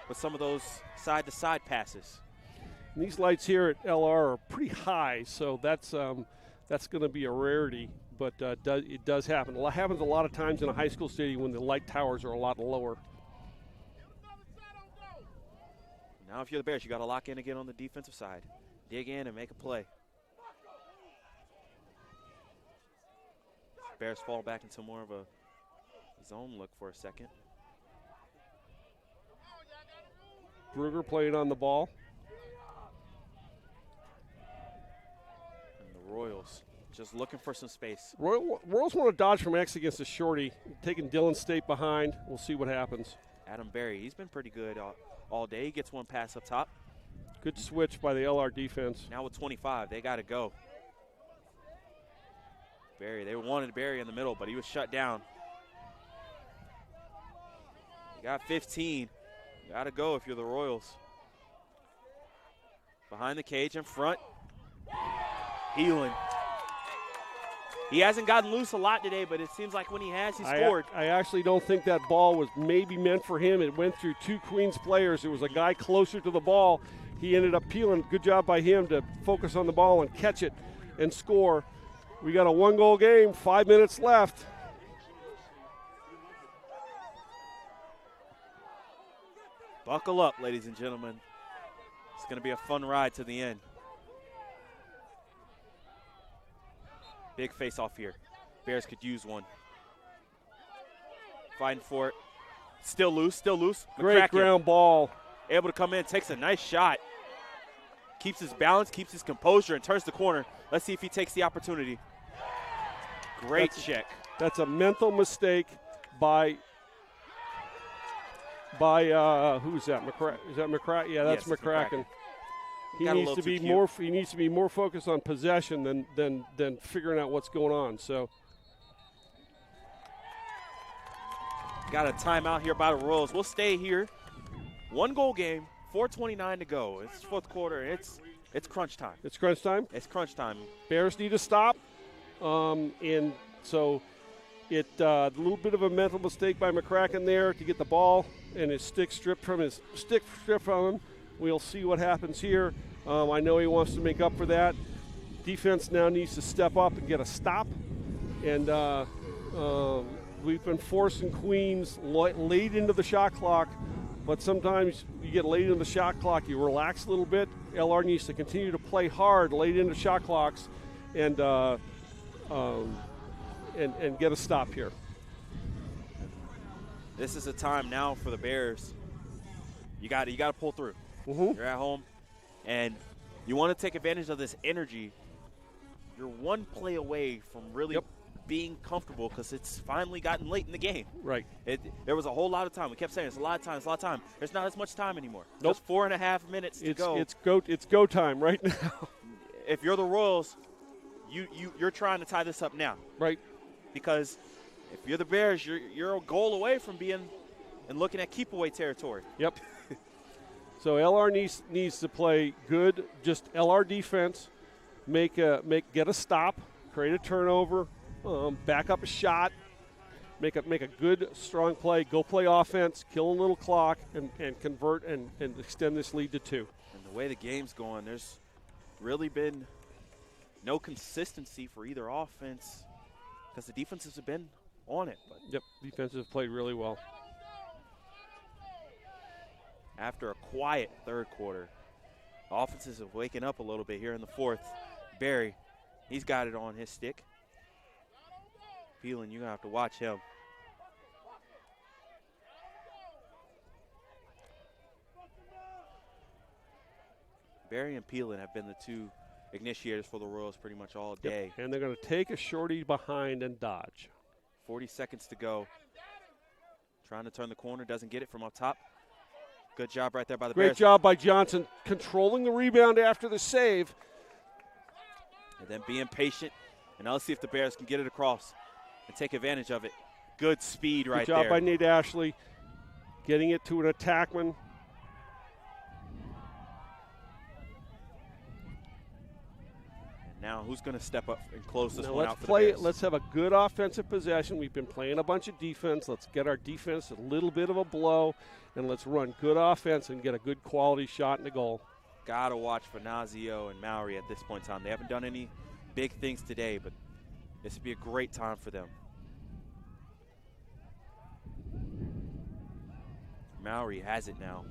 with some of those side-to-side passes. And these lights here at LR are pretty high, so that's going to be a rarity, but it does happen. It happens a lot of times in a high school stadium when the light towers are a lot lower. Now if you're the Bears, you got to lock in again on the defensive side. Dig in and make a play. Bears fall back into more of a zone look for a second. Brugger playing on the ball. And the Royals just looking for some space. Royals want to dodge from X against the shorty, taking Dylan State behind. We'll see what happens. Adam Berry, he's been pretty good all day. He gets one pass up top. Good switch by the LR defense. Now with 25, they got to go. Berry, they wanted Berry in the middle, but he was shut down. You got 15. You got to go if you're the Royals. Behind the cage in front. Heelan. He hasn't gotten loose a lot today, but it seems like when he has, he scored. I actually don't think that ball was maybe meant for him. It went through 2 Queens players. There was a guy closer to the ball. He ended up peeling. Good job by him to focus on the ball and catch it and score. We got a 1-goal game, 5 minutes left. Buckle up, ladies and gentlemen. It's going to be a fun ride to the end. Big face-off here. Bears could use one. Fighting for it. Still loose. Great ground ball. Able to come in, takes a nice shot. Keeps his balance, keeps his composure, and turns the corner. Let's see if he takes the opportunity. Great check. That's a mental mistake by who's that? Is that McCracken? Yeah, that's yes, McCracken. He needs to be more. He needs to be more focused on possession than figuring out what's going on. So, got a timeout here by the Royals. We'll stay here. 1-goal game, 4:29 to go. It's fourth quarter. It's crunch time. It's crunch time. It's crunch time. Bears need to stop, and so a little bit of a mental mistake by McCracken there to get the ball and his stick stripped from him. We'll see what happens here. I know he wants to make up for that. Defense now needs to step up and get a stop. And we've been forcing Queens late into the shot clock, but sometimes you get late into the shot clock, you relax a little bit. LR needs to continue to play hard late into shot clocks and get a stop here. This is a time now for the Bears. You got to pull through. Mm-hmm. You're at home, and you want to take advantage of this energy you're one play away from really being comfortable because it's finally gotten late in the game. Right. There was a whole lot of time. We kept saying it's a lot of time. There's not as much time anymore. Nope. Just 4.5 minutes to go. It's go time right now. If you're the Royals, you're trying to tie this up now. Right. Because if you're the Bears, you're a goal away from being and looking at keep-away territory. Yep. So LR needs to play good, just LR defense, get a stop, create a turnover, back up a shot, make a good, strong play, go play offense, kill a little clock, and convert and extend this lead to 2. And the way the game's going, there's really been no consistency for either offense because the defenses have been on it. But yep, defenses have played really well. After a quiet third quarter, offenses have waken up a little bit here in the fourth. Barry, he's got it on his stick. Peelan, you're going to have to watch him. Barry and Peelan have been the two initiators for the Royals pretty much all day. Yep. And they're going to take a shorty behind and dodge. 40 seconds to go. Trying to turn the corner, doesn't get it from up top. Good job right there by the Bears. Great job by Johnson controlling the rebound after the save. And then being patient. And now let's see if the Bears can get it across and take advantage of it. Good speed right there. Good job by Nate Ashley getting it to an attackman. Now who's going to step up and close this now one let's out for play the Bears? Let's have a good offensive possession. We've been playing a bunch of defense. Let's get our defense a little bit of a blow, and let's run good offense and get a good quality shot in the goal. Got to watch Venazio and Mowry at this point in time. They haven't done any big things today, but this would be a great time for them. Mowry has it now.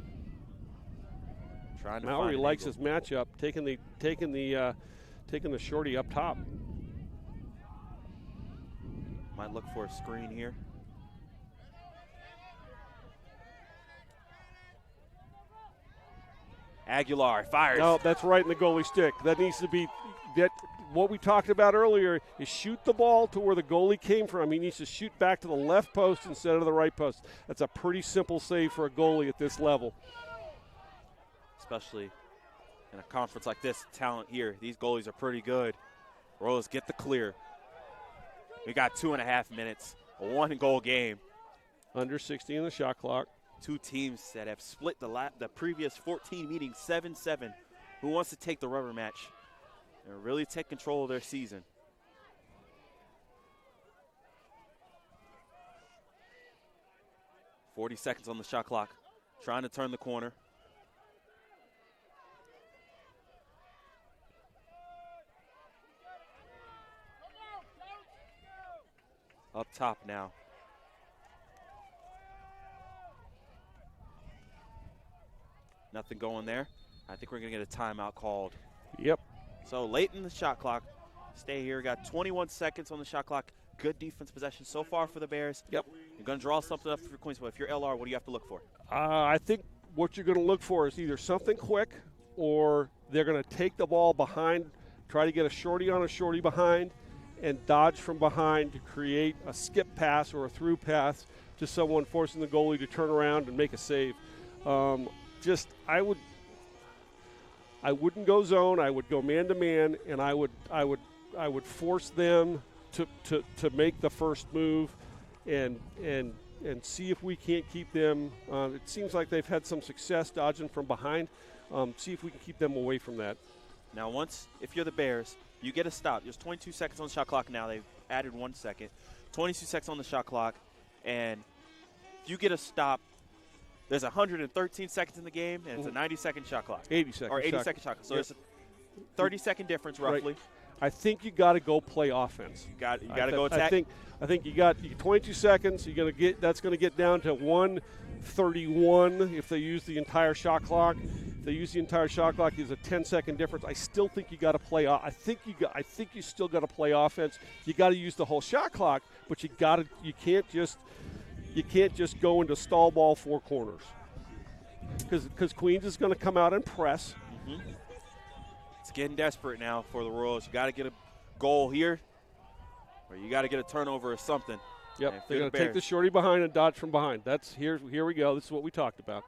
Trying to Mowry find likes his his matchup, taking the shorty up top. Might look for a screen here. Aguilar fires. No, that's right in the goalie stick. That needs to be that. What we talked about earlier is shoot the ball to where the goalie came from. He needs to shoot back to the left post instead of the right post. That's a pretty simple save for a goalie at this level. Especially in a conference like this, talent here. These goalies are pretty good. Royals get the clear. We got 2.5 minutes, a 1-goal game. Under 60 in the shot clock. Two teams that have split the previous 14 meetings 7-7. Who wants to take the rubber match and really take control of their season? .40 seconds on the shot clock. Trying to turn the corner. Up top now. Nothing going there. I think we're going to get a timeout called. Yep. So late in the shot clock. Stay here. Got 21 seconds on the shot clock. Good defense possession so far for the Bears. Yep. You're going to draw something up for Queens. But if you're LR, what do you have to look for? I think what you're going to look for is either something quick or they're going to take the ball behind, try to get a shorty on a shorty behind, and dodge from behind to create a skip pass or a through pass to someone, forcing the goalie to turn around and make a save. I wouldn't go zone. I would go man to man, and I would force them to make the first move, and see if we can't keep them. It seems like they've had some success dodging from behind. See if we can keep them away from that. Now, if you're the Bears, you get a stop. There's 22 seconds on the shot clock now. They've added 1 second. 22 seconds on the shot clock, and if you get a stop, there's 113 seconds in the game, and it's a 90-second shot clock. 80 seconds. Or 80-second shot clock. So there's a 30-second difference roughly. Right. I think you got to go play offense. You got to go attack. I think you got 22 seconds. That's going to get down to 1:31 if they use the entire shot clock. If they use the entire shot clock, there's a 10-second difference. I still think you got to play. I think you still got to play offense. You got to use the whole shot clock, but you can't just go into stall ball four corners because Queens is going to come out and press. Mm-hmm. It's getting desperate now for the Royals. You got to get a goal here, or you got to get a turnover or something. Yep, they're going to take the shorty behind and dodge from behind. That's here we go. This is what we talked about.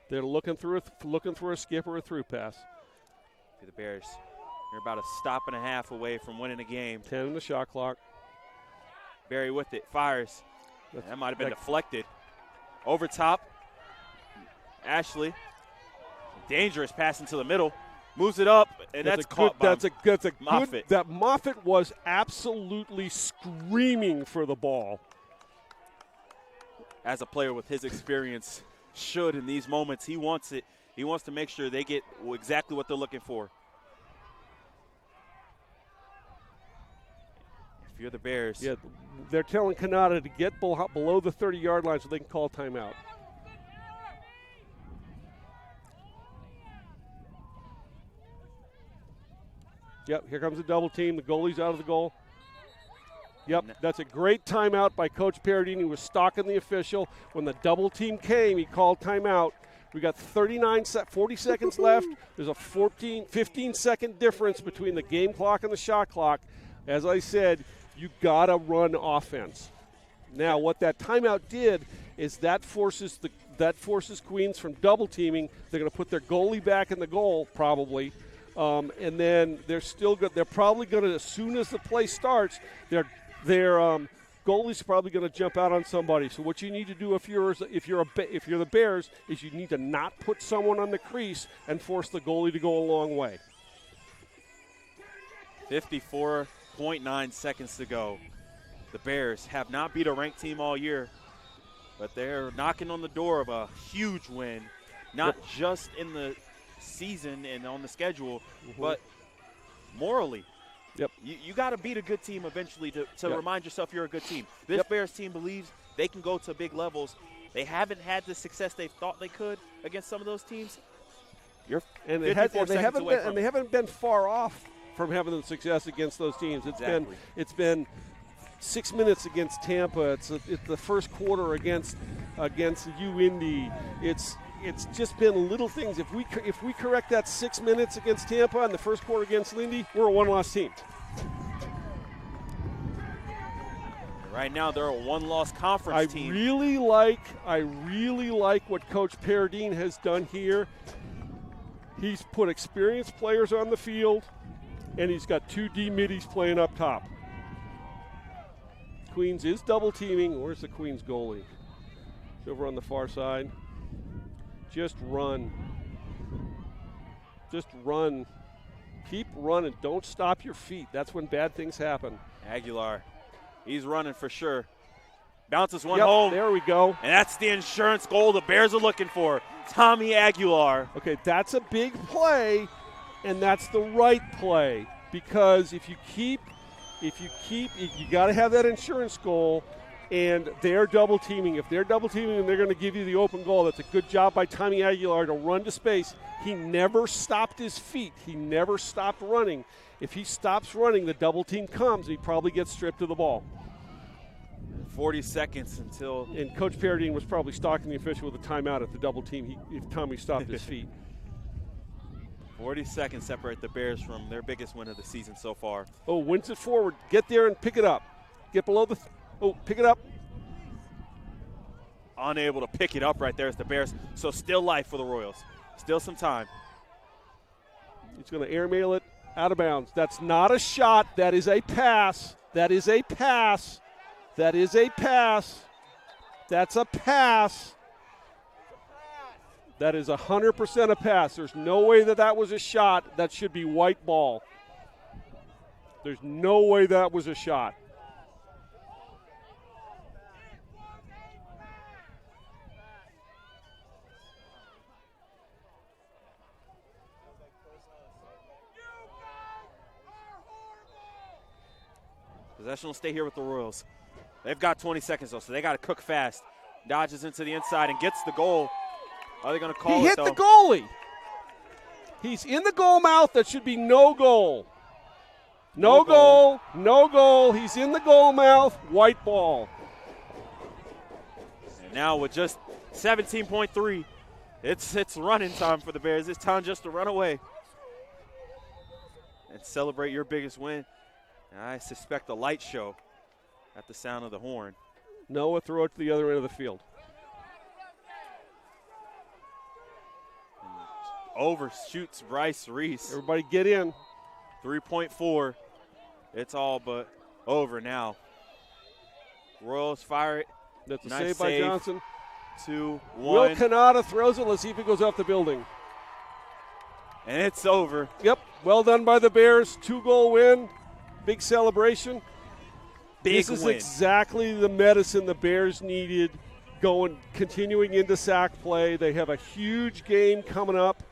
They're looking through a skip or a through pass. The Bears, they're about a stop and a half away from winning the game. 10 in the shot clock. Barry with it, fires. That might have been deflected. Over top, Ashley. Dangerous pass into the middle. Moves it up, and that's caught by Moffitt. That Moffitt was absolutely screaming for the ball. As a player with his experience should in these moments, he wants it. He wants to make sure they get exactly what they're looking for. If you're the Bears. Yeah, they're telling Kanata to get below the 30-yard line so they can call timeout. Yep, here comes a double team. The goalie's out of the goal. Yep, that's a great timeout by Coach Paradine. He was stalking the official. When the double team came, he called timeout. We got 40 seconds left. There's a 15-second difference between the game clock and the shot clock. As I said, you got to run offense. Now, what that timeout did is that forces Queens from double teaming. They're going to put their goalie back in the goal probably. And then they're probably going to, as soon as the play starts, their goalie's probably going to jump out on somebody. So what you need to do if you're the Bears is you need to not put someone on the crease and force the goalie to go a long way. 54.9 seconds to go. The Bears have not beat a ranked team all year, but they're knocking on the door of a huge win, not just in the season and on the schedule, but morally. Yep. You got to beat a good team eventually to remind yourself you're a good team. This Bears team believes they can go to big levels. They haven't had the success they thought they could against some of those teams. They haven't been far off from having the success against those teams. It's been 6 minutes against Tampa. It's the first quarter against UIndy. It's just been little things. If we correct that 6 minutes against Tampa and the first quarter against Lindy, we're a one-loss team. Right now, they're a one-loss conference team. I really like what Coach Paradine has done here. He's put experienced players on the field, and he's got 2 D middies playing up top. Queens is double teaming. Where's the Queens goalie? He's over on the far side. Just run. Just run. Keep running. Don't stop your feet. That's when bad things happen. Aguilar, he's running for sure. Bounces one home. There we go. And that's the insurance goal the Bears are looking for. Tommy Aguilar. Okay, that's a big play, and that's the right play. Because if you got to have that insurance goal. And they're double teaming. If they're double teaming and they're going to give you the open goal, that's a good job by Tommy Aguilar to run to space. He never stopped his feet. He never stopped running. If he stops running, the double team comes. He probably gets stripped of the ball. 40 seconds until. And Coach Paradine was probably stalking the official with a timeout at the double team if Tommy stopped his feet. 40 seconds separate the Bears from their biggest win of the season so far. Oh, wins it forward. Get there and pick it up. Get below the. Pick it up. Unable to pick it up right there as the Bears. So still life for the Royals. Still some time. He's going to airmail it out of bounds. That's not a shot. That is a pass. That is a pass. That is a pass. That's a pass. That is 100% a pass. There's no way that was a shot. That should be white ball. There's no way that was a shot. Possession will stay here with the Royals. They've got 20 seconds, though, so they got to cook fast. Dodges into the inside and gets the goal. Are they going to call it, though? He hit the goalie. He's in the goal mouth. That should be no goal. No goal. No goal. He's in the goal mouth. White ball. And now with just 17.3, it's running time for the Bears. It's time just to run away and celebrate your biggest win. I suspect a light show at the sound of the horn. Noah, throw it to the other end of the field. Overshoots Bryce Reese. Everybody get in. 3.4. It's all but over now. Royals fire it. That's a nice save by Johnson. 2-1. Will Canada throws it. Let's see if it goes off the building. And it's over. Yep. Well done by the Bears. 2-goal win. Big celebration. This is exactly the medicine the Bears needed continuing into sack play. They have a huge game coming up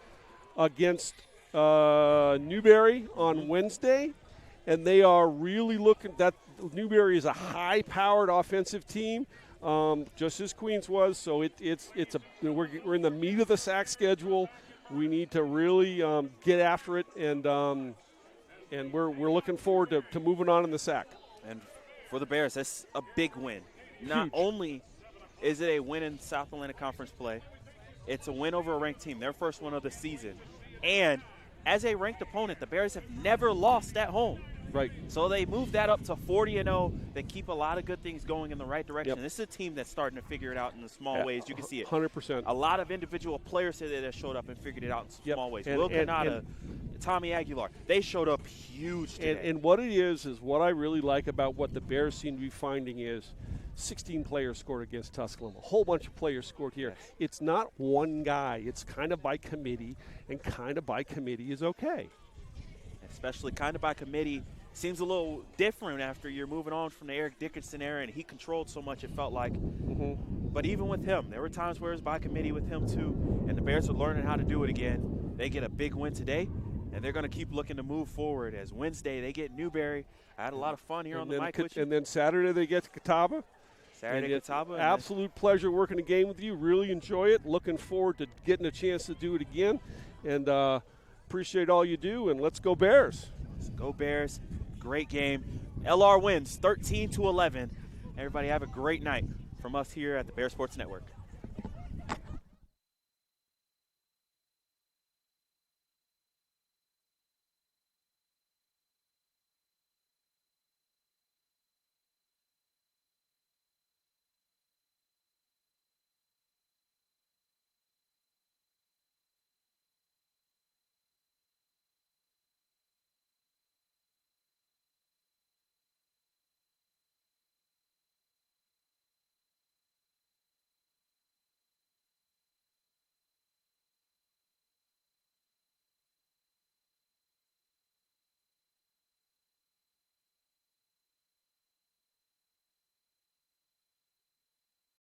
against Newberry on Wednesday, and they are really looking – that Newberry is a high-powered offensive team, just as Queens was. So we're in the meat of the sack schedule. We need to really get after it, and we're looking forward to moving on in the sack. And for the Bears, that's a big win. Not only is it a win in South Atlantic Conference play, it's a win over a ranked team, their first one of the season. And as a ranked opponent, the Bears have never lost at home. Right. So they move that up to 40-0. They keep a lot of good things going in the right direction. Yep. This is a team that's starting to figure it out in the small ways. You can see it. 100%. A lot of individual players today that showed up and figured it out in small ways. And, Will Canada, Tommy Aguilar, they showed up huge today. And what it is what I really like about what the Bears seem to be finding is 16 players scored against Tusculum. A whole bunch of players scored here. Yes. It's not one guy. It's kind of by committee, and kind of by committee is okay. Especially kind of by committee seems a little different after you're moving on from the Eric Dickinson era, and he controlled so much it felt like. Mm-hmm. But even with him, there were times where it was by committee with him too, and the Bears are learning how to do it again. They get a big win today, and they're going to keep looking to move forward. As Wednesday, they get Newberry. I had a lot of fun here on the mic with you. And then Saturday they get to Catawba. Catawba. Absolute pleasure working a game with you. Really enjoy it. Looking forward to getting a chance to do it again. And appreciate all you do. And let's go Bears. Let's go Bears. Great game. LR wins 13-11. Everybody have a great night from us here at the Bear Sports Network.